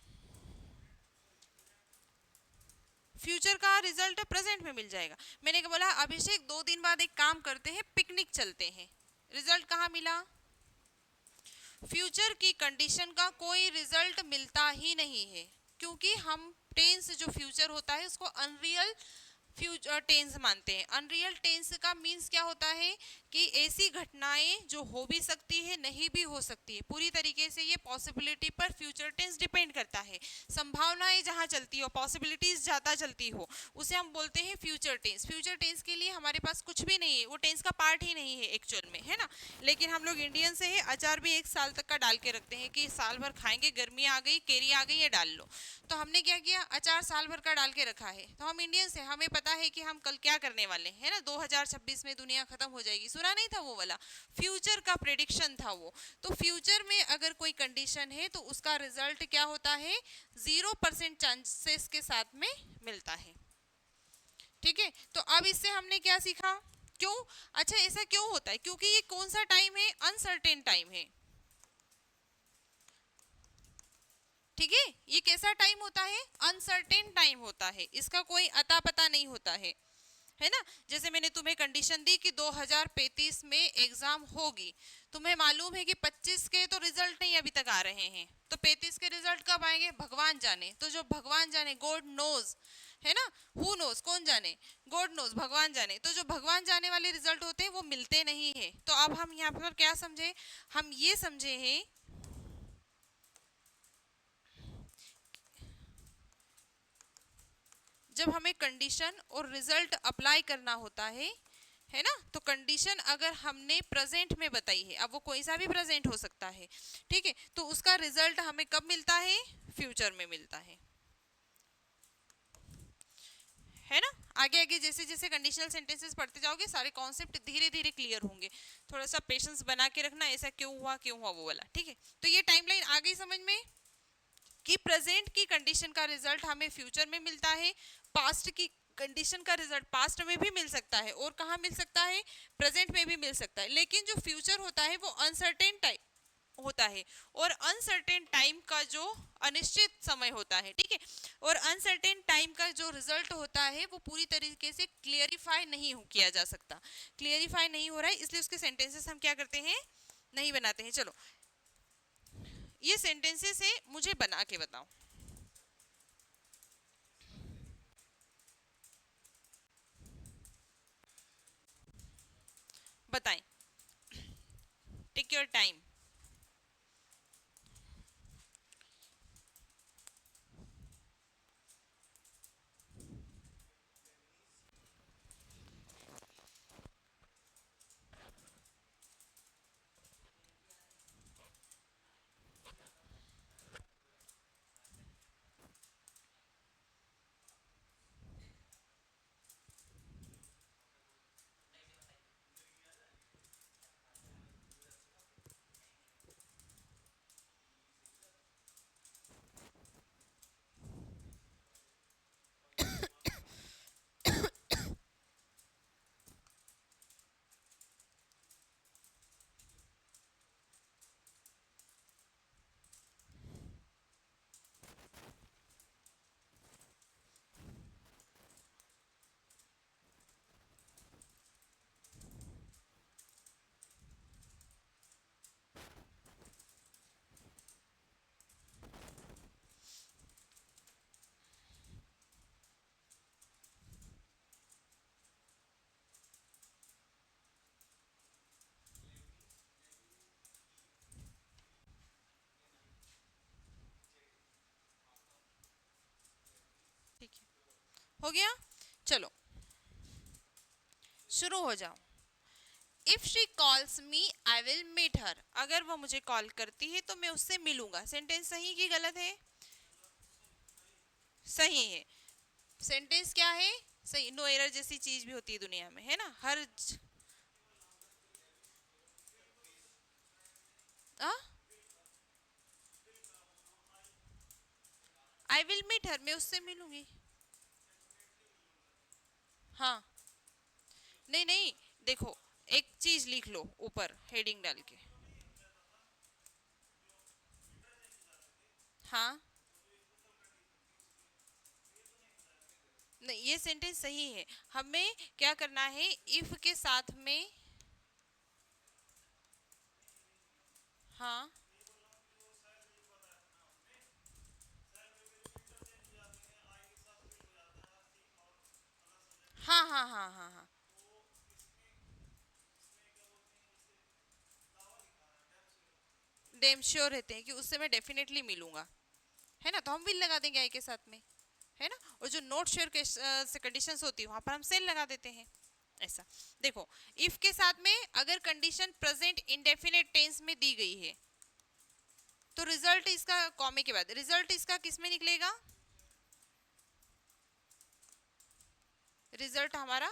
फ्यूचर का रिजल्ट प्रेजेंट में मिल जाएगा। मैंने क्या बोला, अभिषेक 2 दिन बाद एक काम करते हैं, पिकनिक चलते हैं, रिजल्ट कहाँ मिला, फ्यूचर की कंडीशन का कोई रिजल्ट मिलता ही नहीं है, क्योंकि हम टेंस जो फ्यूचर होता है उसको अनरियल फ्यूचर टेंस मानते हैं। अनरियल टेंस का मीन्स क्या होता है कि ऐसी घटनाएं जो हो भी सकती है, नहीं भी हो सकती है, पूरी तरीके से ये पॉसिबिलिटी पर फ्यूचर टेंस डिपेंड करता है। संभावनाएं जहां चलती हो, पॉसिबिलिटीज ज्यादा चलती हो, उसे हम बोलते हैं फ्यूचर टेंस। फ्यूचर टेंस के लिए हमारे पास कुछ भी नहीं है, वो टेंस का पार्ट ही नहीं है एक्चुअल में, है ना। लेकिन हम लोग इंडियन से है, अचार भी 1 साल तक का डाल के रखते हैं कि साल भर खाएंगे, गर्मी आ गई, केरी आ गई, ये डाल लो। तो हमने क्या किया, अचार साल भर का डाल के रखा है। तो हम इंडियंस है, हमें पता पता है कि हम कल क्या करने वाले हैं ना, 2026 में दुनिया खत्म हो जाएगी, सुना नहीं था वो वाला, फ्यूचर का प्रेडिक्शन था वो। तो फ्यूचर में अगर कोई कंडीशन है तो उसका रिजल्ट क्या होता है, 0% चांसेस के साथ में मिलता है। ठीक है, तो अब इससे हमने क्या सीखा, क्यों, अच्छा ऐसा क्यों होता है, क्योंकि ये कौन सा टाइम है, अनसर्टेन टाइम है। ठीक है, ये कैसा टाइम होता है, अनसर्टेन टाइम होता है, इसका कोई अता पता नहीं होता है ना। जैसे मैंने तुम्हें कंडीशन दी कि 2035 में एग्जाम होगी, तुम्हें मालूम है कि 25 के तो रिजल्ट नहीं अभी तक आ रहे हैं, तो 35 के रिजल्ट कब आएंगे भगवान जाने, तो जो भगवान जाने, गॉड नोज, है ना, हु नोज, कौन जाने, गॉड नोज, भगवान जाने, तो जो भगवान जाने वाले रिजल्ट होते हैं वो मिलते नहीं है। तो अब हम यहाँ पर क्या समझे, हम ये समझे हैं, जब हमें कंडीशन और रिजल्ट अप्लाई करना होता है ना, तो कंडीशन अगर हमने प्रेजेंट में बताई है, अब वो कोई सा भी प्रेजेंट हो सकता है, ठीक है, तो उसका रिजल्ट हमें कब मिलता है, फ्यूचर में मिलता है ना। आगे आगे जैसे जैसे कंडीशनल सेंटेंसेस पढ़ते जाओगे सारे कॉन्सेप्ट धीरे धीरे क्लियर होंगे, थोड़ा सा पेशेंस बना के रखना, ऐसा क्यों हुआ वो वाला, ठीक है। तो ये टाइमलाइन आ गई समझ में, कि प्रेजेंट की कंडीशन का रिजल्ट हमें फ्यूचर में मिलता है, पास्ट की कंडीशन का रिजल्ट पास्ट में भी मिल सकता है, और कहाँ मिल सकता है, प्रेजेंट में भी मिल सकता है, लेकिन जो फ्यूचर होता है वो अनसर्टेन टाइम होता है, और अनसर्टेन टाइम का जो अनिश्चित समय होता है, ठीक है, और अनसर्टेन टाइम का जो रिजल्ट होता है वो पूरी तरीके से क्लियरिफाई नहीं किया जा सकता, क्लियरिफाई नहीं हो रहा है, इसलिए उसके सेंटेंसेस हम क्या करते हैं, नहीं बनाते हैं। चलो ये सेंटेंसेस है, मुझे बना के बताओ, बताएं, टेक योर टाइम। ठीक है, हो गया, चलो शुरू हो जाओ। If she calls me I will meet her, अगर वो मुझे कॉल करती है तो मैं उससे मिलूंगा, सेंटेंस सही कि गलत है, सही है, सेंटेंस क्या है, सही, नो एरर जैसी चीज भी होती है दुनिया में, है ना, आई विल मीट हर, मैं उससे मिलूंगी, हाँ, नहीं नहीं, देखो एक चीज लिख लो ऊपर हेडिंग डाल के, हाँ, नहीं ये सेंटेंस सही है, हमें क्या करना है, इफ के साथ में, हाँ हाँ हाँ हाँ हाँ हाँ, डेम श्योर रहते हैं कि उससे मैं डेफिनेटली मिलूंगा, है ना, तो हम विल लगा देंगे आई के साथ में, है ना, और जो नोट शेयर के से कंडीशंस होती है वहां पर हम सेल लगा देते हैं, ऐसा। देखो इफ के साथ में अगर कंडीशन प्रेजेंट इंडेफिनिट टेंस में दी गई है, तो रिजल्ट इसका कॉमे के बाद रिजल्ट इसका किस में निकलेगा, रिजल्ट हमारा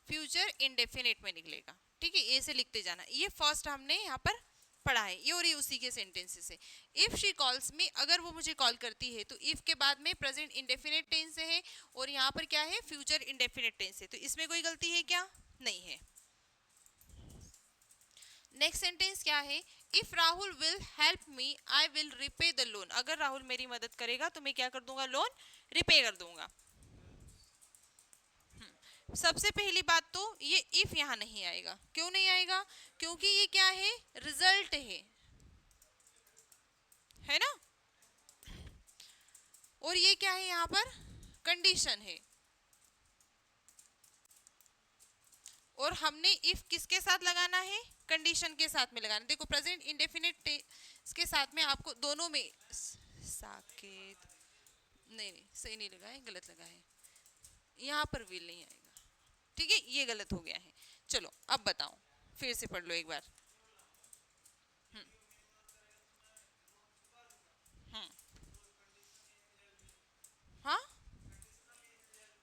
फ्यूचर इंडेफिनिट में निकलेगा। ठीक है, ए से लिखते जाना। ये फर्स्ट हमने यहाँ पर पढ़ा है, ये और ये उसी के सेंटेंसेस है। इफ शी कॉल्स मी, अगर वो मुझे कॉल करती है, तो इफ के बाद में प्रेजेंट इंडेफिनिट टेंस है और यहाँ पर क्या है, फ्यूचर इंडेफिनिट टेंस है। तो इसमें कोई गलती है क्या? नहीं है। नेक्स्ट सेंटेंस क्या है, if Rahul will help me I will repay the loan. अगर राहुल मेरी मदद करेगा तो मैं क्या कर दूंगा, लोन रिपे कर दूंगा। सबसे पहली बात तो ये इफ यहाँ नहीं आएगा। क्यों नहीं आएगा? क्योंकि ये क्या है, रिजल्ट है ना। और ये क्या है, यहाँ पर कंडीशन है। और हमने इफ किसके साथ लगाना है, कंडीशन के साथ में लगाना। देखो प्रेजेंट इंडेफिनिट के साथ में आपको दोनों में साकेत, नहीं नहीं सही नहीं लगा है, गलत लगा है। यहाँ पर विल नहीं आएगा। ठीक है, ये गलत हो गया है। चलो अब बताओ, फिर से पढ़ लो एक बार। हम्म हम्म हाँ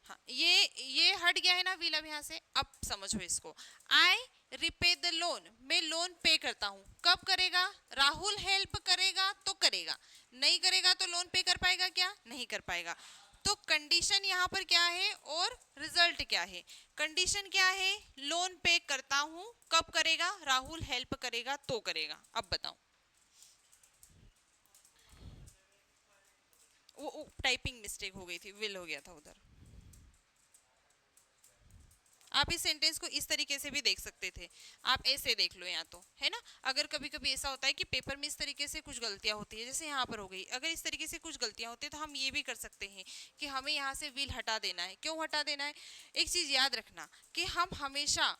हाँ, ये हट गया है ना विल। अब यहाँ से अब समझो इसको। आई रिपे द लोन, मैं लोन पे करता हूँ। कब करेगा? राहुल हेल्प करेगा तो करेगा, नहीं करेगा तो लोन पे कर पाएगा क्या? नहीं कर पाएगा। तो कंडीशन यहाँ पर क्या है और रिजल्ट क्या है? कंडीशन क्या है, लोन पे करता हूँ। कब करेगा? राहुल हेल्प करेगा तो करेगा। अब बताओ। वो टाइपिंग मिस्टेक हो गई थी, विल हो गया था उधर। आप इस सेंटेंस को इस तरीके से भी देख सकते थे। आप ऐसे देख लो, यहाँ तो है ना। अगर कभी कभी ऐसा होता है कि पेपर में इस तरीके से कुछ गलतियां होती है, जैसे यहाँ पर हो गई, अगर इस तरीके से कुछ गलतियां होती है तो हम ये भी कर सकते हैं कि हमें यहाँ से विल हटा देना है। क्यों हटा देना है? एक चीज याद रखना कि हम हमेशा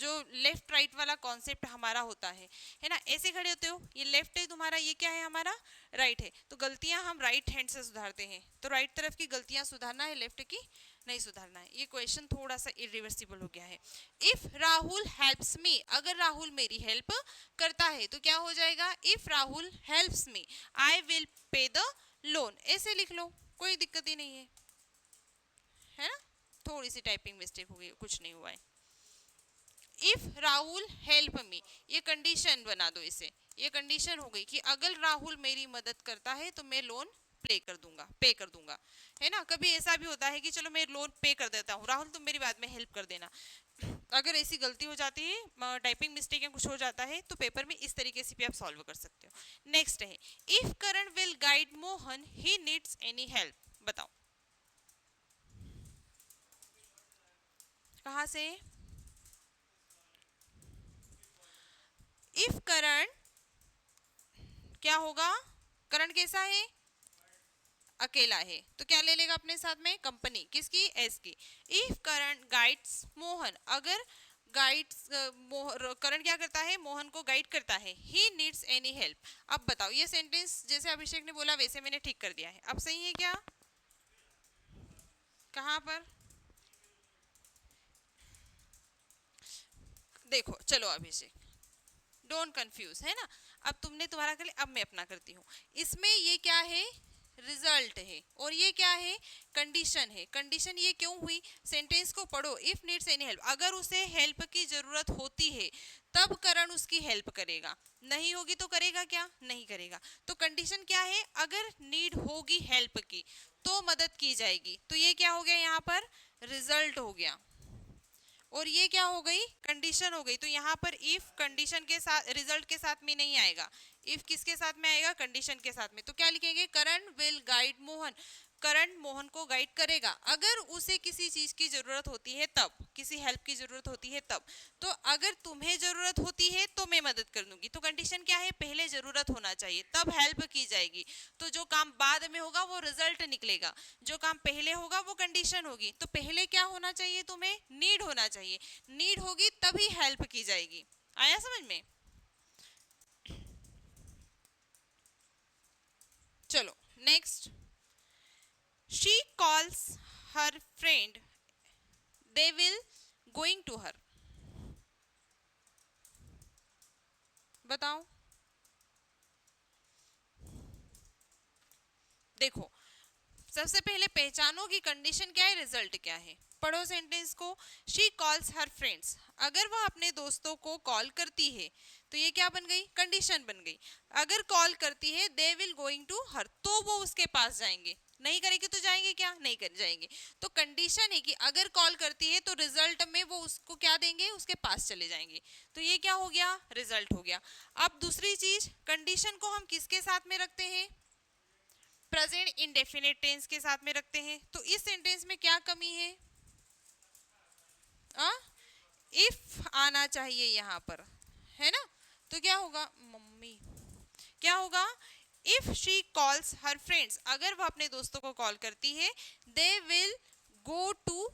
जो लेफ्ट राइट वाला कॉन्सेप्ट हमारा होता है ना, ऐसे खड़े होते हो, ये लेफ्ट है तुम्हारा, ये क्या है हमारा, राइट है। तो गलतियां हम राइट हैंड से सुधारते हैं। तो राइट तरफ की गलतियां सुधारना है, लेफ्ट की नहीं सुधारना है। ये क्वेश्चन थोड़ा सा इरिवर्सिबल हो गया है। इफ राहुल हेल्प्स मी, अगर राहुल मेरी हेल्प करता है तो क्या हो जाएगा, if Rahul helps me I will pay the loan. ऐसे लिख लो, कोई दिक्कत ही नहीं है ना। थोड़ी सी टाइपिंग मिस्टेक हो गई, कुछ नहीं हुआ है। इफ राहुल हेल्प मी, ये कंडीशन बना दो इसे। ये कंडीशन हो गई कि अगर राहुल मेरी मदद करता है तो मैं लोन पे कर दूंगा। है ना, कभी ऐसा भी होता है कि चलो मैं लोन पे कर देता हूँ, राहुल तुम मेरी बाद में हेल्प कर देना। अगर ऐसी गलती हो जाती है, टाइपिंग मिस्टेक या कुछ हो जाता है, तो पेपर में इस तरीके से भी आप सॉल्व कर सकते हो। नेक्स्ट है, if Karan will guide Mohan he needs any help. बताओ कहाँ से। इफ करण, क्या होगा, करण कैसा है, अकेला है, तो क्या ले लेगा अपने साथ में, कंपनी किसकी, एस की। इफ करण गाइड्स मोहन, अगर गाइड्स करण क्या करता है, मोहन को गाइड करता है, ही नीड्स एनी हेल्प। अब बताओ, ये सेंटेंस जैसे अभिषेक ने बोला वैसे मैंने ठीक कर दिया है। अब सही है क्या? कहाँ पर? देखो चलो अभिषेक, डोंट कंफ्यूज, है ना। अब तुमने तुम्हारा कर लिया, अब मैं अपना करती हूँ। इसमें ये क्या है, रिजल्ट है, और ये क्या है, कंडीशन है। कंडीशन ये क्यों हुई, सेंटेंस को पढ़ो। इफ नीड्स एनी हेल्प, अगर उसे हेल्प की जरूरत होती है तब करण उसकी हेल्प करेगा, नहीं होगी तो करेगा क्या, नहीं करेगा। तो कंडीशन क्या है, अगर नीड होगी हेल्प की तो मदद की जाएगी। तो ये क्या हो गया, यहाँ पर रिजल्ट हो गया। और ये क्या हो गई, कंडीशन हो गई। तो यहाँ पर इफ कंडीशन के साथ, रिजल्ट के साथ में नहीं आएगा, इफ किसके साथ में आएगा, कंडीशन के साथ में। तो क्या लिखेंगे, करण विल गाइड मोहन, करण मोहन को गाइड करेगा अगर उसे किसी चीज की जरूरत होती है तब, किसी हेल्प की जरूरत होती है तब। तो अगर तुम्हें जरूरत होती है तो मैं मदद कर दूंगी। तो कंडीशन क्या है, पहले जरूरत होना चाहिए तब हेल्प की जाएगी। तो जो काम बाद में होगा वो रिजल्ट निकलेगा, जो काम पहले होगा वो कंडीशन होगी। तो पहले क्या होना चाहिए, तुम्हें नीड होना चाहिए, नीड होगी तभी हेल्प की जाएगी। आया समझ में? चलो next, she calls her friend they will going to her. बताओ। देखो सबसे पहले पहचानो कि कंडीशन क्या है, रिजल्ट क्या है। पढ़ो सेंटेंस को। शी कॉल्स हर फ्रेंड्स, अगर वह अपने दोस्तों को कॉल करती है तो ये क्या बन गई, कंडीशन बन गई। अगर कॉल करती है they will going to her, तो वो उसके पास जाएंगे। नहीं करेगी तो जाएंगे क्या, नहीं कर जाएंगे। तो कंडीशन है कि अगर कॉल करती है तो रिजल्ट में वो उसको क्या देंगे, उसके पास चले जाएंगे। तो ये क्या हो गया, रिजल्ट हो गया। अब दूसरी चीज, कंडीशन को हम किसके साथ में रखते हैं, प्रेजेंट इंडेफिनिट टेंस के साथ में रखते हैं। तो इस सेंटेंस में क्या कमी है, इफ आना चाहिए यहाँ पर, है ना। तो क्या होगा, मम्मी क्या होगा, if she calls her friends, अगर वह अपने दोस्तों को कॉल करती है, they will go to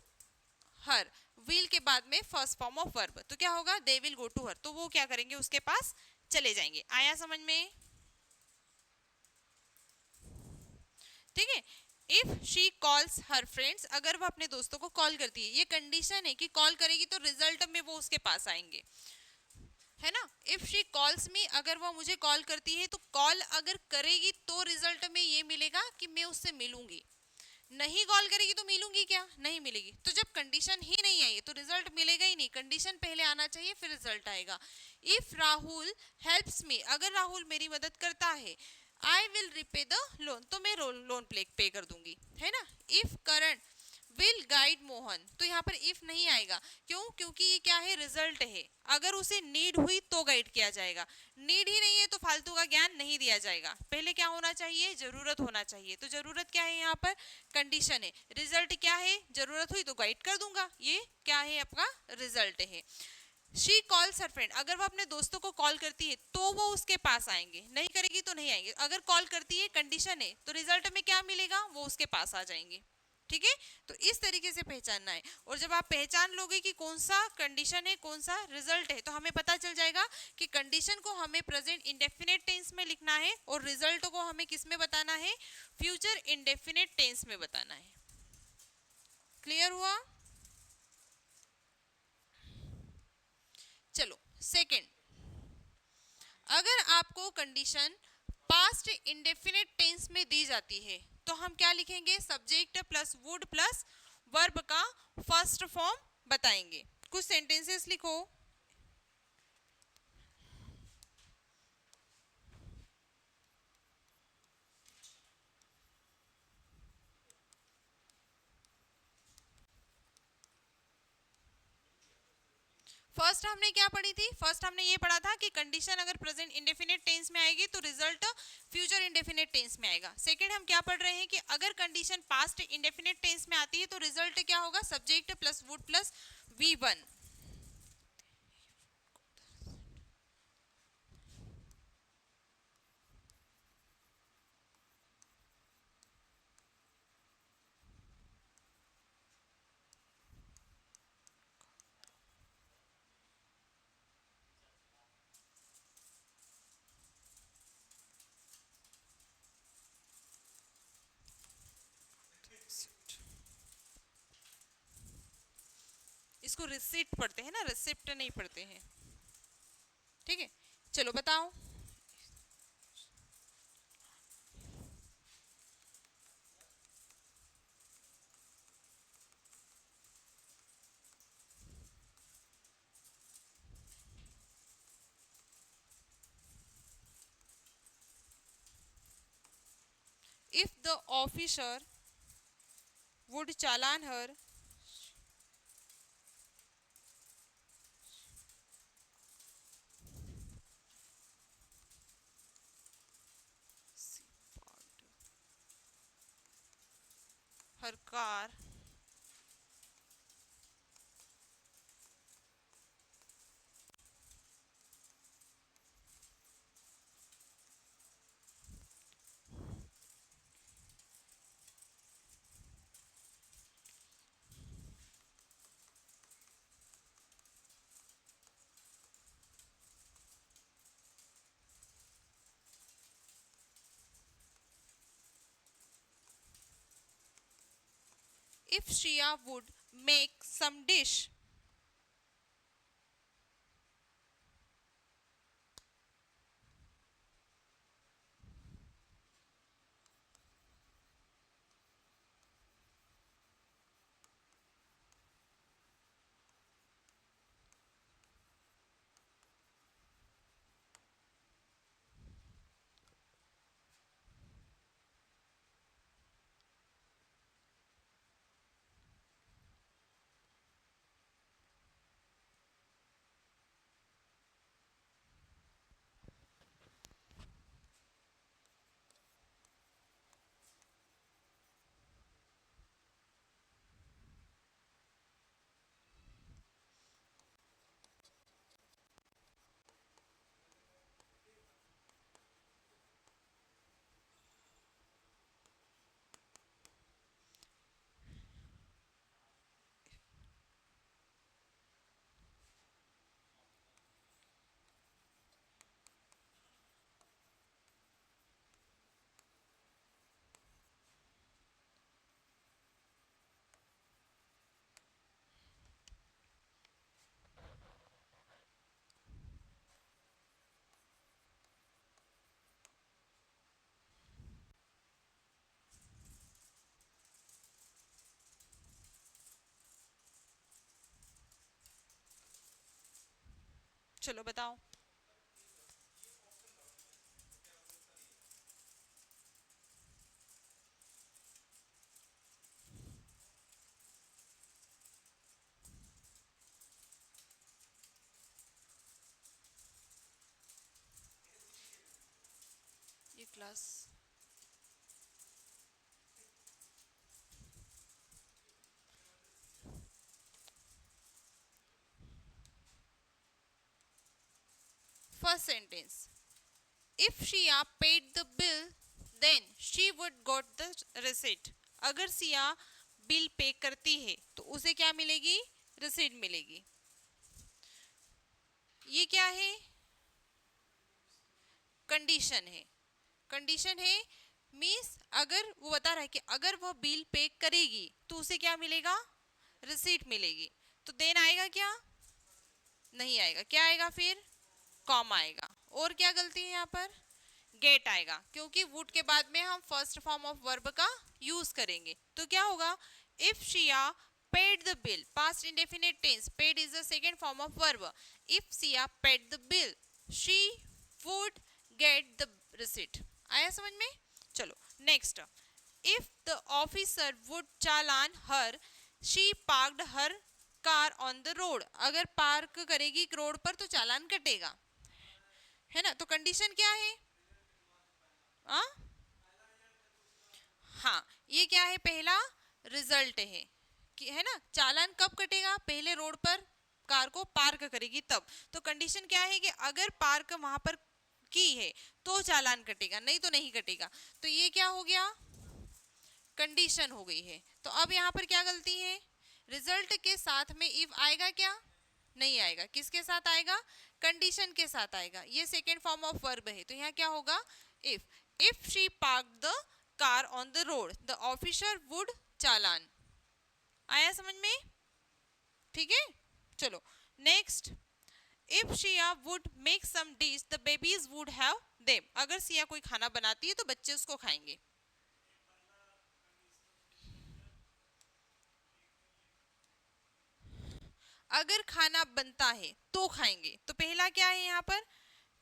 her, will के बाद में फर्स्ट फॉर्म ऑफ वर्ब, तो क्या होगा, दे विल गो टू हर, तो वो क्या करेंगे, उसके पास चले जाएंगे। आया समझ में, ठीक है। If she calls her friends, अगर वह अपने दोस्तों को कॉल करती है, ये कंडीशन है कि कॉल करेगी तो रिजल्ट में वो उसके पास आएंगे, है ना। इफ शी कॉल्स मी, अगर वो मुझे कॉल करती है, तो कॉल अगर करेगी तो रिजल्ट में ये मिलेगा कि मैं उससे मिलूंगी। नहीं कॉल करेगी तो मिलूंगी क्या, नहीं मिलेगी। तो जब कंडीशन ही नहीं आई तो रिजल्ट मिलेगा ही नहीं, कंडीशन पहले आना चाहिए फिर रिजल्ट आएगा। इफ राहुल हेल्प्स मी, अगर राहुल मेरी मदद करता है, I will repay the loan, तो मैं लोन पे कर दूंगी, है ना। If Karan will guide Mohan, तो यहाँ पर इफ नहीं आएगा, क्यों, क्योंकि ये क्या है, रिजल्ट है। अगर उसे नीड हुई तो गाइड किया जाएगा, नीड ही नहीं है तो फालतू का ज्ञान नहीं दिया जाएगा। पहले क्या होना चाहिए, जरूरत होना चाहिए। तो जरूरत क्या है, यहाँ पर कंडीशन है। रिजल्ट क्या है, जरूरत हुई तो गाइड कर दूंगा, ये क्या है, आपका रिजल्ट है। शी कॉल्स हर फ्रेंड, अगर वो अपने दोस्तों को कॉल करती है तो वो उसके पास आएंगे, नहीं करेगी तो नहीं आएंगे। अगर कॉल करती है, कंडीशन है, तो रिजल्ट में क्या मिलेगा, वो उसके पास आ जाएंगे, ठीक है। तो इस तरीके से पहचानना है। और जब आप पहचान लोगे कि कौन सा कंडीशन है, कौन सा रिजल्ट है, तो हमें पता चल जाएगा कि कंडीशन को हमें प्रेजेंट इंडेफिनिट टेंस में लिखना है और रिजल्ट को हमें किस में बताना है, फ्यूचर इंडेफिनिट टेंस में बताना है। क्लियर हुआ। चलो सेकंड, अगर आपको कंडीशन पास्ट इंडेफिनिट टेंस में दी जाती है तो हम क्या लिखेंगे, subject plus would plus verb का फर्स्ट फॉर्म बताएंगे। कुछ सेंटेंसेस लिखो। फर्स्ट हमने क्या पढ़ी थी, फर्स्ट हमने ये पढ़ा था कि कंडीशन अगर प्रेजेंट इंडेफिनिट टेंस में आएगी तो रिजल्ट फ्यूचर इंडेफिनिट टेंस में आएगा। सेकंड हम क्या पढ़ रहे हैं कि अगर कंडीशन पास्ट इंडेफिनिट टेंस में आती है तो रिजल्ट क्या होगा, subject plus would plus V1। इसको रिसिप्ट पढ़ते हैं ना, रिसिप्ट नहीं पढ़ते हैं, ठीक है। चलो बताओ। If the officer would challan her, her car, if Shia would make some dish, चलो बताओ। ये class first sentence, if Siya paid the bill then she would got the receipt. अगर सिया बिल पे करती है तो उसे क्या मिलेगी? रिसिट मिलेगी। ये क्या है? कंडीशन है। कंडीशन है मीन्स अगर वो बता रहा है कि अगर वह बिल पे करेगी तो उसे क्या मिलेगा? रिसीट मिलेगी। तो देन आएगा क्या? नहीं आएगा। क्या आएगा फिर? कॉम आएगा। और क्या गलती है यहाँ पर? गेट आएगा, क्योंकि वुड के बाद में हम फर्स्ट फॉर्म ऑफ वर्ब का यूज करेंगे। तो क्या होगा? If Siya paid the bill, past indefinite tense, paid is the second form of verb. If Siya paid the bill she would get the receipt. आया समझ में? चलो next, if the officer would challan her she parked her car on the road. अगर पार्क करेगी रोड पर तो चालान कटेगा, है ना? तो कंडीशन क्या है? आ? हाँ, ये क्या है? पहला रिजल्ट है कि, है ना, चालान कब कटेगा? पहले रोड पर कार को पार्क करेगी तब। तो कंडीशन क्या है कि अगर पार्क वहां पर की है तो चालान कटेगा, नहीं तो नहीं कटेगा। तो ये क्या हो गया? कंडीशन हो गई है। तो अब यहाँ पर क्या गलती है? रिजल्ट के साथ में इफ आएगा क्या? नहीं आएगा। किसके साथ आएगा? कंडीशन के साथ आएगा। ये सेकेंड फॉर्म ऑफ वर्ब है। तो यहाँ क्या होगा? If, if she park the car on the road the officer would challan. आया समझ में? ठीक है, चलो next, if Siya would make some dish the babies would have them. अगर सिया कोई खाना बनाती है तो बच्चे उसको खाएंगे। अगर खाना बनता है तो खाएंगे, तो पहला क्या है यहाँ पर?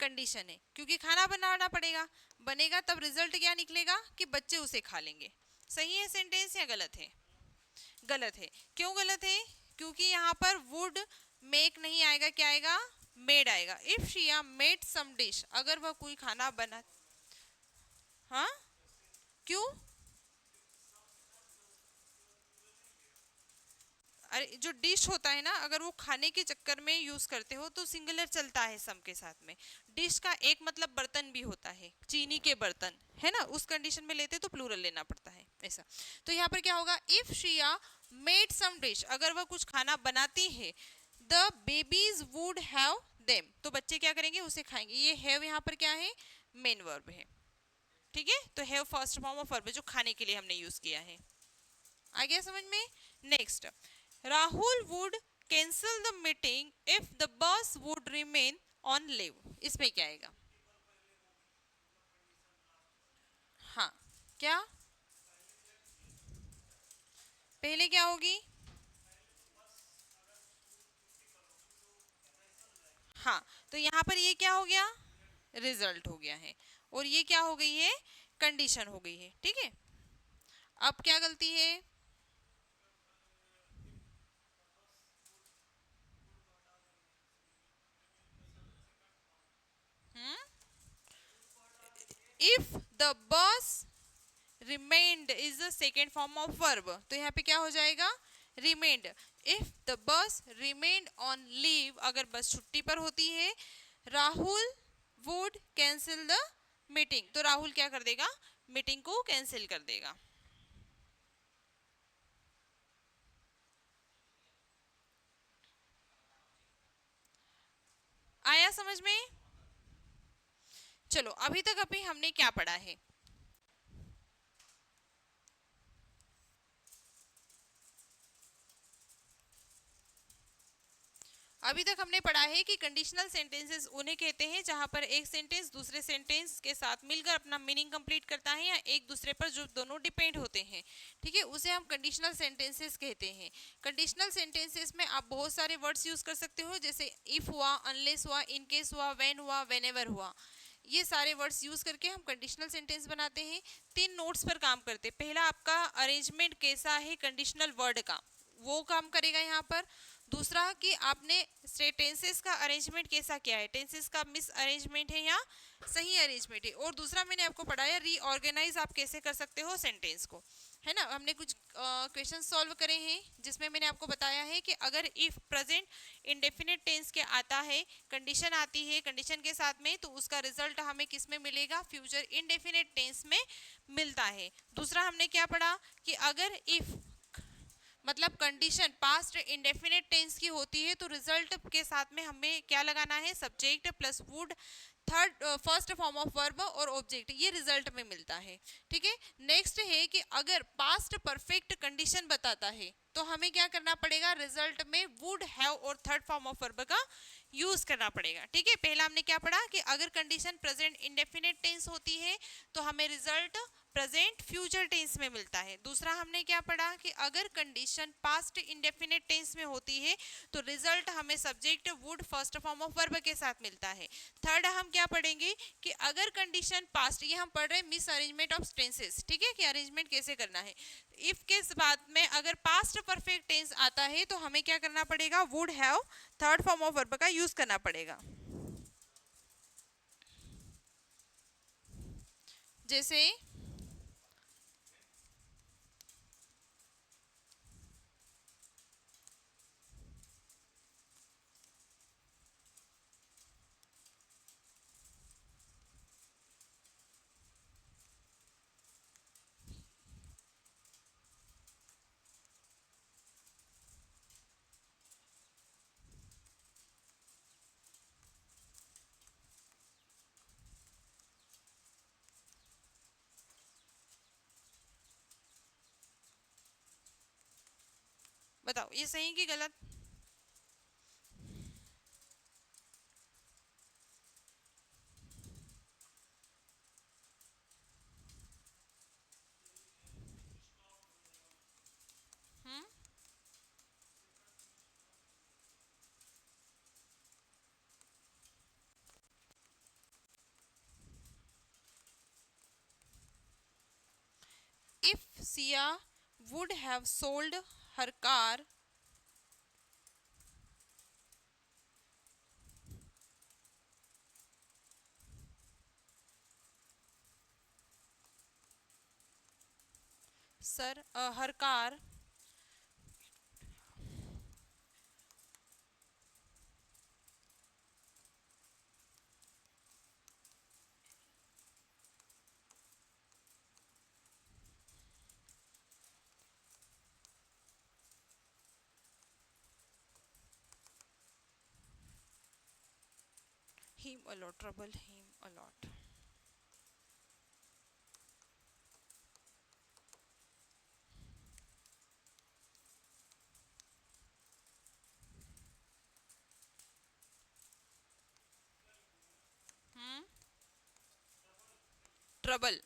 कंडीशन है, क्योंकि खाना बनाना पड़ेगा, बनेगा तब रिजल्ट क्या निकलेगा? कि बच्चे उसे खा लेंगे। सही है सेंटेंस या गलत है? गलत है। क्यों गलत है? क्योंकि यहाँ पर वुड मेक नहीं आएगा, क्या आएगा? मेड आएगा। If Siya made some dish, अगर वह कोई खाना बना, हाँ, क्यों? अरे जो डिश होता है ना, अगर वो खाने के चक्कर में यूज करते हो तो सिंगुलर चलता है सम के साथ में। डिश का एक मतलब बर्तन भी होता है, चीनी के बर्तन, है ना? उस कंडीशन में लेते तो प्लूरल लेना पड़ता है ऐसा। तो यहाँ पर क्या होगा? If Siya made some dish, अगर वह कुछ खाना बनाती है, the babies would have them, तो बच्चे क्या करेंगे? उसे खाएंगे। ये हैव यहाँ पर क्या है? मेन वर्ब है। ठीक है, तो have first form of verb है जो खाने के लिए हमने यूज किया है। आ गया समझ में? Next, Rahul would cancel the meeting if the boss would remain on leave. इसमें क्या आएगा? हाँ, क्या? पहले क्या होगी? हाँ, तो यहाँ पर ये क्या हो गया? रिजल्ट हो गया है। और ये क्या हो गई है? कंडीशन हो गई है। ठीक है, अब क्या गलती है? If the boss remained is the second form of verb, तो यहाँ पे क्या हो जाएगा? Remained. If the bus remained on leave, अगर बस छुट्टी पर होती है, Rahul would cancel the meeting, तो राहुल क्या कर देगा? मीटिंग को कैंसिल कर देगा। आया समझ में? चलो अभी तक अभी हमने क्या पढ़ा है? अभी तक हमने पढ़ा है कि कंडीशनल सेंटेंसेस उन्हें कहते हैं जहां पर एक सेंटेंस दूसरे सेंटेंस के साथ मिलकर अपना मीनिंग कंप्लीट करता है या एक दूसरे पर जो दोनों डिपेंड होते हैं, ठीक है, उसे हम कंडीशनल सेंटेंसेस कहते हैं। कंडीशनल सेंटेंसेस में आप बहुत सारे वर्ड्स यूज कर सकते हो, जैसे इफ हुआ, अनलेस हुआ, इन केस हुआ, व्हेन हुआ, व्हेनेवर हुआ। ये सारे वर्ड्स यूज करके हम कंडीशनल सेंटेंस बनाते हैं। 3 नोट्स पर काम करते हैं। पहला, आपका अरेंजमेंट कैसा है कंडीशनल वर्ड का, वो काम करेगा यहाँ पर। दूसरा कि आपने टेंसेस का अरेंजमेंट कैसा किया है, टेंसेस का मिस अरेंजमेंट है या सही अरेंजमेंट है। और दूसरा मैंने आपको पढ़ाया रीऑर्गेनाइज आप कैसे कर सकते हो सेंटेंस को, है ना। हमने कुछ क्वेश्चन सॉल्व करे हैं जिसमें मैंने आपको बताया है कि अगर इफ प्रेजेंट इंडेफिनिट टेंस के आता है, कंडीशन आती है कंडीशन के साथ में, तो उसका रिजल्ट हमें किस में मिलेगा, फ्यूचर इंडेफिनिट टेंस में मिलता है। दूसरा हमने क्या पढ़ा कि अगर इफ मतलब कंडीशन पास्ट इंडेफिनिट टेंस की होती है तो रिजल्ट के साथ में हमें क्या लगाना है, subject plus would, third first form of verb और ऑब्जेक्ट, ये रिजल्ट में मिलता है, ठीक है। नेक्स्ट है कि अगर पास्ट परफेक्ट कंडीशन बताता है तो हमें क्या करना पड़ेगा, रिजल्ट में वुड हैव और थर्ड फॉर्म ऑफ वर्ब का यूज करना पड़ेगा, ठीक है। पहला हमने क्या पढ़ा कि अगर कंडीशन प्रेजेंट इंडेफिनिट टेंस होती है तो हमें रिजल्ट प्रेजेंट फ्यूचर टेंस में मिलता है। दूसरा हमने क्या पढ़ा कि अगर कंडीशन पास्ट इंडेफिनिट टेंस में होती है तो रिजल्ट हमें subject would first form of verb के साथ मिलता है। थर्ड हम क्या पढ़ेंगे कि अगर कंडीशन पास्ट, ये हम पढ़ रहे हैं मिस अरेंजमेंट ऑफ टेंसेस, ठीक है, कि अरेंजमेंट कैसे करना है। इफ के बाद में अगर पास्ट परफेक्ट टेंस आता है तो हमें क्या करना पड़ेगा, would have third form of verb का यूज करना पड़ेगा। जैसे बताओ ये सही कि गलत। हम्म if Sia would have sold her car, sir, her car, him a lot, trouble him a lot। Hmm trouble,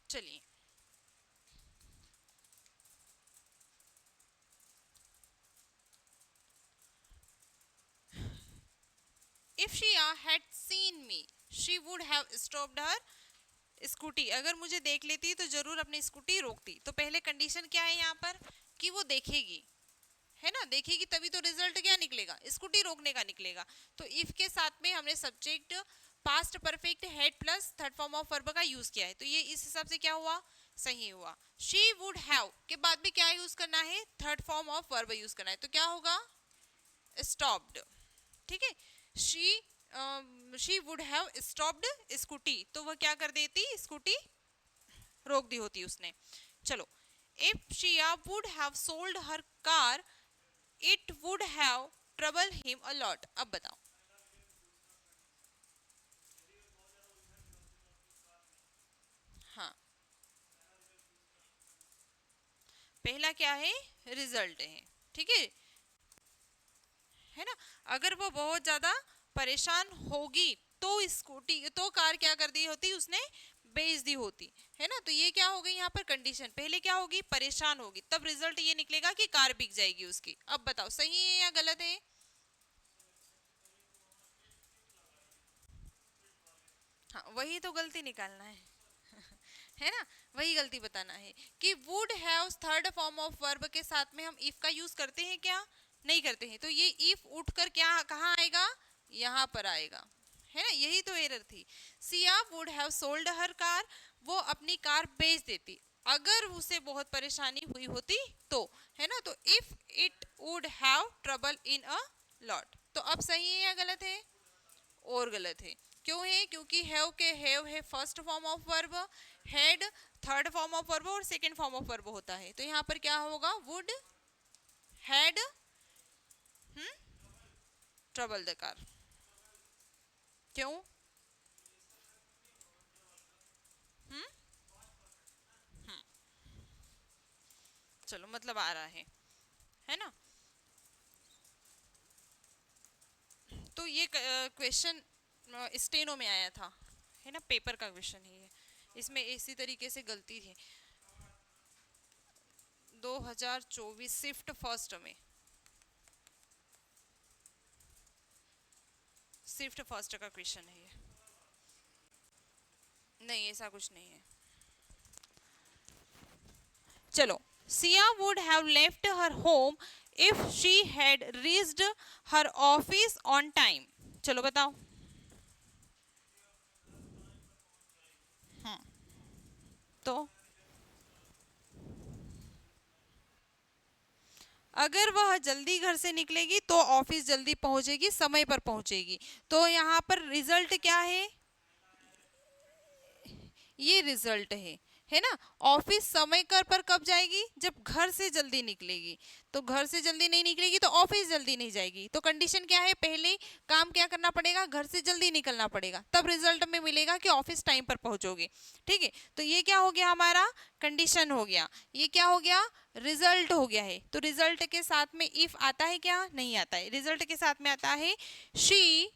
चलिए। If Shia had seen me, she would have stopped her scooty, अगर मुझे देख लेती तो जरूर अपनी स्कूटी रोकती। तो पहले कंडीशन क्या है यहाँ पर कि वो देखेगी, है ना, देखेगी तभी तो रिजल्ट क्या निकलेगा, स्कूटी रोकने का निकलेगा। तो इफ के साथ में हमने subject past perfect head plus third form of verb का यूज किया है, तो ये इस हिसाब से क्या हुआ, सही हुआ। शी वुड हैव के बाद भी क्या यूज करना है, third form of verb use करना है, तो क्या होगा, स्टॉप्ड। ठीक है, she would have stopped scooty, तो वह क्या कर देती, स्कूटी रोक दी होती उसने। चलो, if Siya would have sold her car it would have trouble him a lot. अब बताओ, हाँ, पहला क्या है, रिजल्ट है, ठीक है ना। अगर वो बहुत ज्यादा परेशान होगी तो स्कूटी तो कार क्या कर दी होती, उसने बेच दी होती, है ना। तो ये क्या हो गई यहाँ पर कंडीशन, पहले क्या होगी, परेशान होगी, तब रिजल्ट ये निकलेगा कि कार बिक जाएगी उसकी। अब बताओ सही है या गलत है, हाँ वही तो गलती निकालना है है ना, वही गलती बताना है कि would have third form of verb के साथ में हम इफ का यूज करते हैं क्या, नहीं करते हैं। तो ये इफ उठकर क्या कहाँ आएगा, यहाँ पर आएगा, है ना, यही तो एरर थी। Siya would have sold her car, वो अपनी कार बेच देती अगर उसे बहुत परेशानी हुई होती तो, है ना। तो if it would have trouble in a lot, तो अब सही है या गलत है, और गलत है। क्यों है, क्योंकि हैव के हैव है first form of verb, had third form of verb और सेकंड फॉर्म ऑफ वर्ब होता है। तो यहाँ पर क्या होगा, would had trouble the car. क्यों, हम्म, चलो मतलब आ रहा है ना। तो ये क्वेश्चन स्टेनो में आया था, है ना, पेपर का क्वेश्चन है ये, इसमें इसी तरीके से गलती थी 2024 शिफ्ट फर्स्ट में, शिफ्ट फर्स्ट का क्वेश्चन है ये, नहीं ऐसा कुछ नहीं है। चलो, Siya would have left her home if she had reached her office on time. चलो बताओ, तो अगर वह जल्दी घर से निकलेगी तो ऑफिस जल्दी पहुंचेगी, समय पर पहुंचेगी। तो यहाँ पर रिजल्ट क्या है, ये रिजल्ट है ना। ऑफिस समय कर पर कब जाएगी, जब घर से जल्दी निकलेगी। तो घर से जल्दी नहीं निकलेगी तो ऑफिस जल्दी नहीं जाएगी। तो कंडीशन क्या है, पहले काम क्या करना पड़ेगा, घर से जल्दी निकलना पड़ेगा, तब रिजल्ट में मिलेगा कि ऑफिस टाइम पर पहुंचोगे। ठीक है, तो ये क्या हो गया, हमारा कंडीशन हो गया, ये क्या हो गया, रिजल्ट हो गया है। तो रिजल्ट के साथ में इफ आता है क्या, नहीं आता है, रिजल्ट के साथ में आता है शी।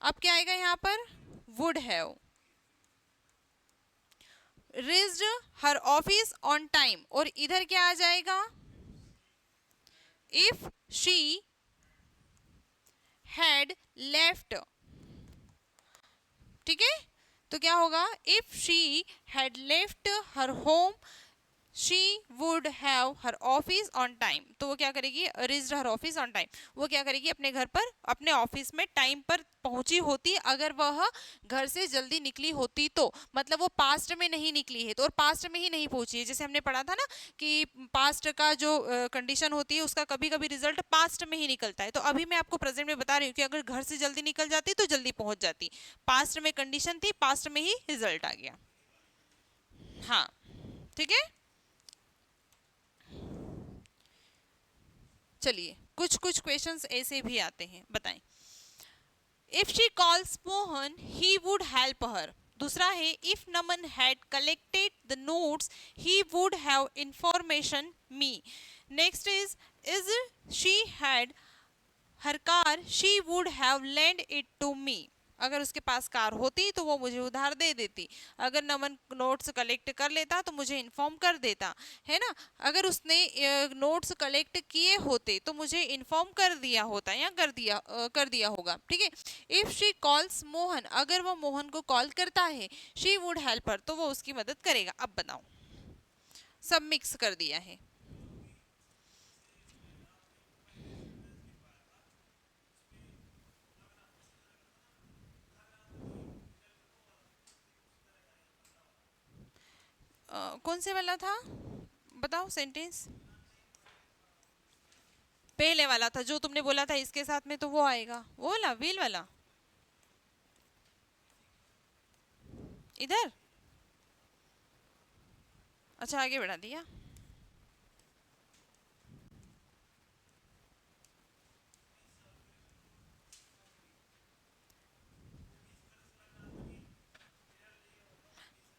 अब क्या आएगा यहाँ पर, would have reached her office on time, और इधर क्या आ जाएगा, if she had left। ठीक है, तो क्या होगा, if she had left her home she would have her office on time. तो वो क्या करेगी, reached her office on time, वो क्या करेगी, अपने घर पर अपने ऑफिस में टाइम पर पहुंची होती अगर वह घर से जल्दी निकली होती तो, मतलब वो पास्ट में नहीं निकली है तो, और पास्ट में ही नहीं पहुंची है। जैसे हमने पढ़ा था ना कि पास्ट का जो कंडीशन होती है उसका कभी कभी रिजल्ट पास्ट में ही निकलता है। तो अभी मैं आपको प्रेजेंट में बता रही हूँ कि अगर घर से जल्दी निकल जाती तो जल्दी पहुंच जाती, पास्ट में कंडीशन थी, पास्ट में ही रिजल्ट आ गया। हाँ, ठीक है, चलिए कुछ कुछ क्वेश्चंस ऐसे भी आते हैं, बताएं। If she calls Mohan he would help her. दूसरा है, if Naman had collected the notes he would have information me. Next is she had her car she would have lend it to me. अगर उसके पास कार होती तो वो मुझे उधार दे देती, अगर नमन नोट्स कलेक्ट कर लेता तो मुझे इन्फॉर्म कर देता, है ना। अगर उसने नोट्स कलेक्ट किए होते तो मुझे इन्फॉर्म कर दिया होता या कर दिया होगा, ठीक है। इफ शी कॉल्स मोहन, अगर वो मोहन को कॉल करता है, शी वुड हेल्प हर, तो वो उसकी मदद करेगा। अब बताओ, सब मिक्स कर दिया है। कौन से वाला था, बताओ सेंटेंस। पहले वाला था जो तुमने बोला था इसके साथ में, तो वो आएगा, वो वाला व्हील वाला। इधर, अच्छा आगे बढ़ा दिया।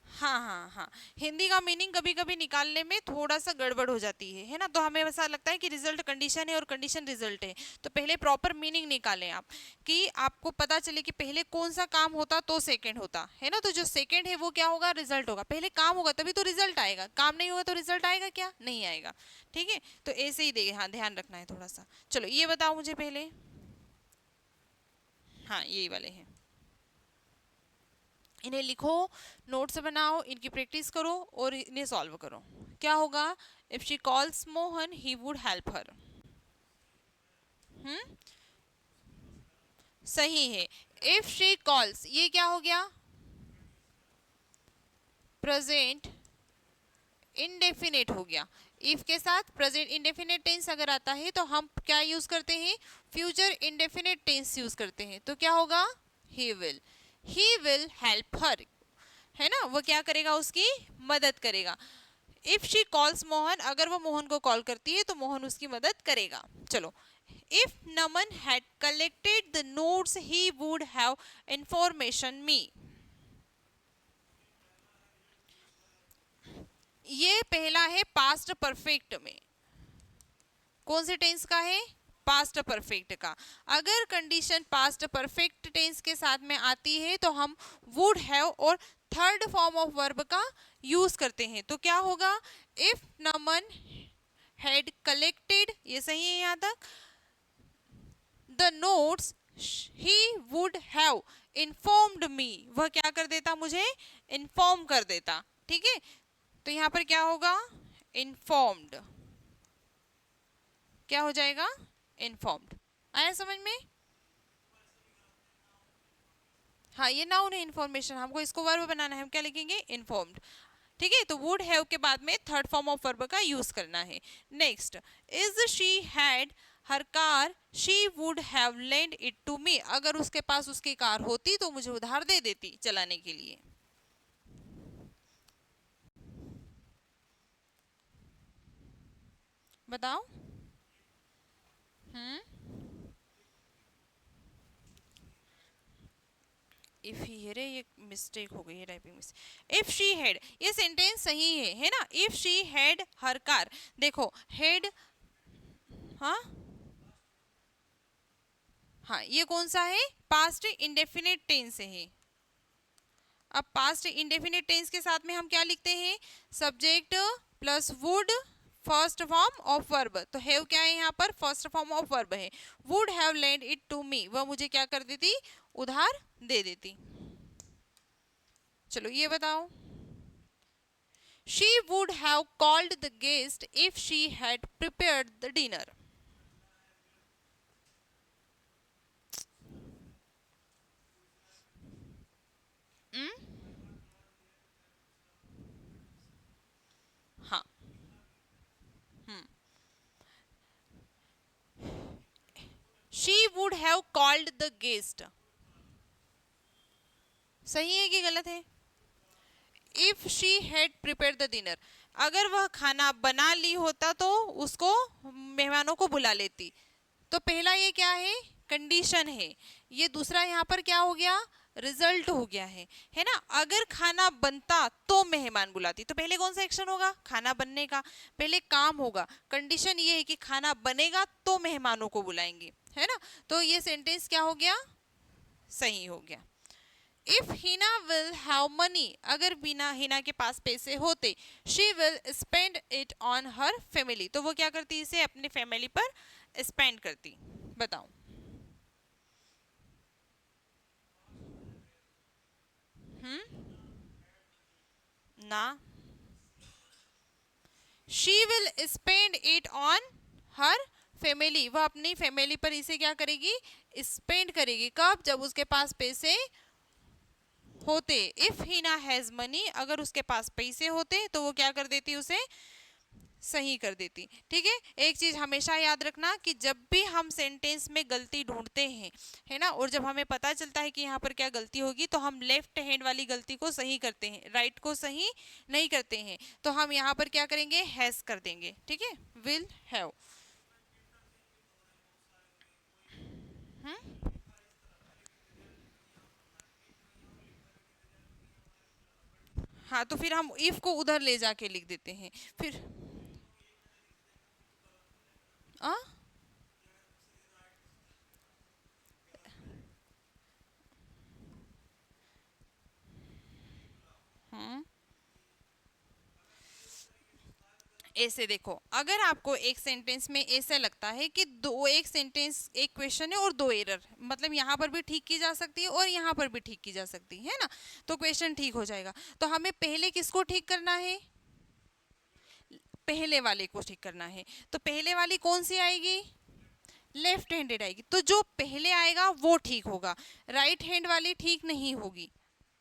हाँ हाँ हाँ, हिंदी का मीनिंग कभी कभी निकालने में थोड़ा सा गड़बड़ हो जाती है ना। तो हमें ऐसा लगता है कि रिजल्ट कंडीशन है और कंडीशन रिजल्ट है, तो पहले प्रॉपर मीनिंग निकालें आप, कि आपको पता चले कि पहले कौन सा काम होता तो सेकंड होता, है ना। तो जो सेकंड है वो क्या होगा, रिजल्ट होगा। पहले काम होगा तभी तो रिजल्ट आएगा, काम नहीं होगा तो रिजल्ट आएगा क्या, नहीं आएगा, ठीक है। तो ऐसे ही दे, हाँ ध्यान रखना है थोड़ा सा। चलो ये बताओ मुझे पहले, हाँ यही वाले हैं, इन्हें लिखो, नोट्स बनाओ, इनकी प्रैक्टिस करो और इन्हें सॉल्व करो। क्या होगा, if she calls Mohan he would help her. Hmm, सही है। इफ शी कॉल्स, ये क्या हो गया, प्रेजेंट इंडेफिनेट हो गया। इफ के साथ प्रेजेंट इंडेफिनेट टेंस अगर आता है तो हम क्या यूज करते हैं, फ्यूचर इंडेफिनेट टेंस यूज करते हैं। तो क्या होगा, ही विल हेल्प हर, है ना, वो क्या करेगा, उसकी मदद करेगा। इफ शी कॉल्स मोहन, अगर वो मोहन को कॉल करती है तो मोहन उसकी मदद करेगा। चलो, if Naman had collected the notes he would have information me. ये पहला है पास्ट परफेक्ट में, कौन से टेंस का है, पास्ट परफेक्ट का। अगर कंडीशन पास्ट परफेक्ट टेंस के साथ में आती है तो हम वुड हैव और थर्ड फॉर्म ऑफ वर्ब का यूज करते हैं। तो क्या होगा, इफ नमन हैड कलेक्टेड, ये सही है यहाँ तक, the notes he would have informed मी, वह क्या कर देता, मुझे इन्फॉर्म कर देता, ठीक है। तो यहाँ पर क्या होगा, इन्फॉर्म्ड, क्या हो जाएगा, इन्फॉर्म्ड। आया समझ में, हाँ ये नाउन है, इन्फॉर्मेशन, हमको इसको वर्ब बनाना है, हम क्या लिखेंगे, इन्फॉर्म्ड, ठीक है। तो वुड हैव के बाद में थर्ड फॉर्म ऑफ वर्ब का यूज करना है। Next, is she had her car she would have lend it to me, अगर उसके पास उसकी कार होती तो मुझे उधार दे देती चलाने के लिए। बताओ। हम्म, इफ ही, रे ये मिस्टेक हो गई है, typing mistake. If she had, ये सेंटेंस सही है ना। If she had her car, देखो हैड, हाँ हाँ, ये कौन सा है, पास्ट इंडेफिनिट टेंस है। अब पास्ट इंडेफिनिट टेंस के साथ में हम क्या लिखते हैं, subject plus would, first form of verb. तो हैव क्या है यहाँ पर, फर्स्ट फॉर्म ऑफ वर्ब है। Would have lend it to me, वह मुझे क्या कर देती, उधार दे देती। चलो ये बताओ, she would have called the guest if she had prepared the dinner. हाँ, she would have called the guest, सही है कि गलत है। If she had prepare the dinner, अगर वह खाना बना ली होता तो उसको, मेहमानों को बुला लेती। तो पहला ये क्या है, कंडीशन है। ये दूसरा यहाँ पर क्या हो गया, रिजल्ट हो गया है ना। अगर खाना बनता तो मेहमान बुलाती, तो पहले कौन सा एक्शन होगा, खाना बनने का, पहले काम होगा। कंडीशन ये है कि खाना बनेगा तो मेहमानों को बुलाएंगे, है ना। तो ये सेंटेंस क्या हो गया, सही हो गया। If Hina will have money, अगर बिना हिना के पास पैसे होते, she will spend it on her family, तो वो क्या करती, इसे अपने फैमिली पर स्पेंड करती। बताओ। ना, she will spend it on her family, वह अपनी फैमिली पर इसे क्या करेगी, स्पेंड करेगी। कब, जब उसके पास पैसे होते। इफ हिना हैज मनी, अगर उसके पास पैसे होते तो वो क्या कर देती, उसे सही कर देती। ठीक है, एक चीज हमेशा याद रखना कि जब भी हम सेंटेंस में गलती ढूंढते हैं, है ना, और जब हमें पता चलता है कि यहाँ पर क्या गलती होगी, तो हम लेफ्ट हैंड वाली गलती को सही करते हैं, राइट को सही नहीं करते हैं। तो हम यहाँ पर क्या करेंगे, हैज कर देंगे। ठीक है, विल हैव। हाँ, तो फिर हम इफ को उधर ले जाके लिख देते हैं फिर। आ हम्म ऐसे देखो, अगर आपको एक सेंटेंस में ऐसा लगता है कि दो, एक सेंटेंस, एक क्वेश्चन है और दो एरर, मतलब यहाँ पर भी ठीक की जा सकती है और यहाँ पर भी ठीक की जा सकती है ना, तो क्वेश्चन ठीक हो जाएगा। तो हमें पहले किसको ठीक करना है, पहले वाले को ठीक करना है। तो पहले वाली कौन सी आएगी, लेफ्ट हैंडेड आएगी, तो जो पहले आएगा वो ठीक होगा, राइट हैंड वाली ठीक नहीं होगी।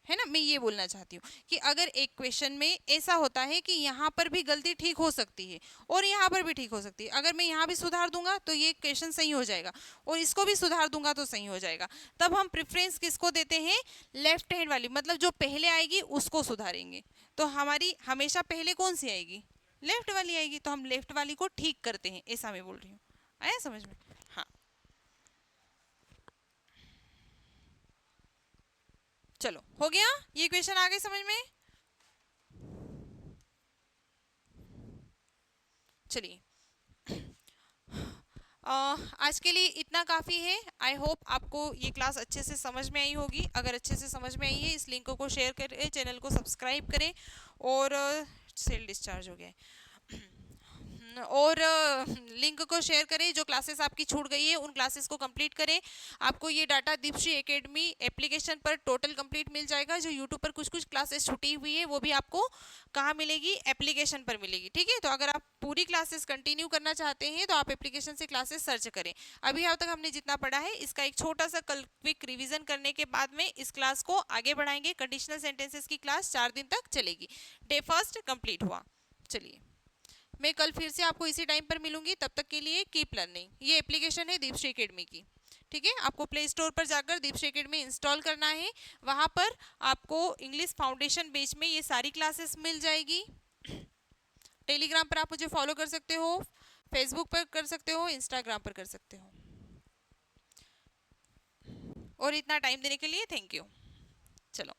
है ना, मैं ये बोलना चाहती हूँ कि अगर एक क्वेश्चन में ऐसा होता है कि यहाँ पर भी गलती ठीक हो सकती है और यहाँ पर भी ठीक हो सकती है, अगर मैं यहाँ भी सुधार दूंगा तो ये क्वेश्चन सही हो जाएगा, और इसको भी सुधार दूंगा तो सही हो जाएगा। तब हम प्रेफरेंस किसको देते हैं, लेफ्ट हैंड वाली, मतलब जो पहले आएगी उसको सुधारेंगे। तो हमारी हमेशा पहले कौन सी आएगी, लेफ्ट वाली आएगी, तो हम लेफ्ट वाली को ठीक करते हैं, ऐसा मैं बोल रही हूँ। आया समझ में। हाँ, चलो हो गया, ये क्वेश्चन आ गए समझ में। चलिए, आज के लिए इतना काफ़ी है। आई होप आपको ये क्लास अच्छे से समझ में आई होगी। अगर अच्छे से समझ में आई है, इस लिंक को शेयर करें, चैनल को सब्सक्राइब करें, और सेल डिस्चार्ज हो गया है। और लिंक को शेयर करें, जो क्लासेस आपकी छूट गई है उन क्लासेस को कंप्लीट करें। आपको ये डाटा दीपश्री एकेडमी एप्लीकेशन पर टोटल कंप्लीट मिल जाएगा। जो यूट्यूब पर कुछ कुछ क्लासेस छूटी हुई है वो भी आपको कहाँ मिलेगी, एप्लीकेशन पर मिलेगी। ठीक है, तो अगर आप पूरी क्लासेस कंटिन्यू करना चाहते हैं तो आप एप्लीकेशन से क्लासेस सर्च करें। अभी अब तक हमने जितना पढ़ा है इसका एक छोटा सा कल क्विक रिविजन करने के बाद में इस क्लास को आगे बढ़ाएंगे। कंडीशनल सेंटेंसेस की क्लास 4 दिन तक चलेगी। डे फर्स्ट कंप्लीट हुआ। चलिए, मैं कल फिर से आपको इसी टाइम पर मिलूंगी, तब तक के लिए कीप लर्निंग। ये एप्लीकेशन है दीपश्री एकेडमी की। ठीक है, आपको प्ले स्टोर पर जाकर दीपश्री एकेडमी इंस्टॉल करना है। वहाँ पर आपको इंग्लिश फाउंडेशन बेच में ये सारी क्लासेस मिल जाएगी। टेलीग्राम पर आप मुझे फॉलो कर सकते हो, फेसबुक पर कर सकते हो, इंस्टाग्राम पर कर सकते हो। और इतना टाइम देने के लिए थैंक यू। चलो।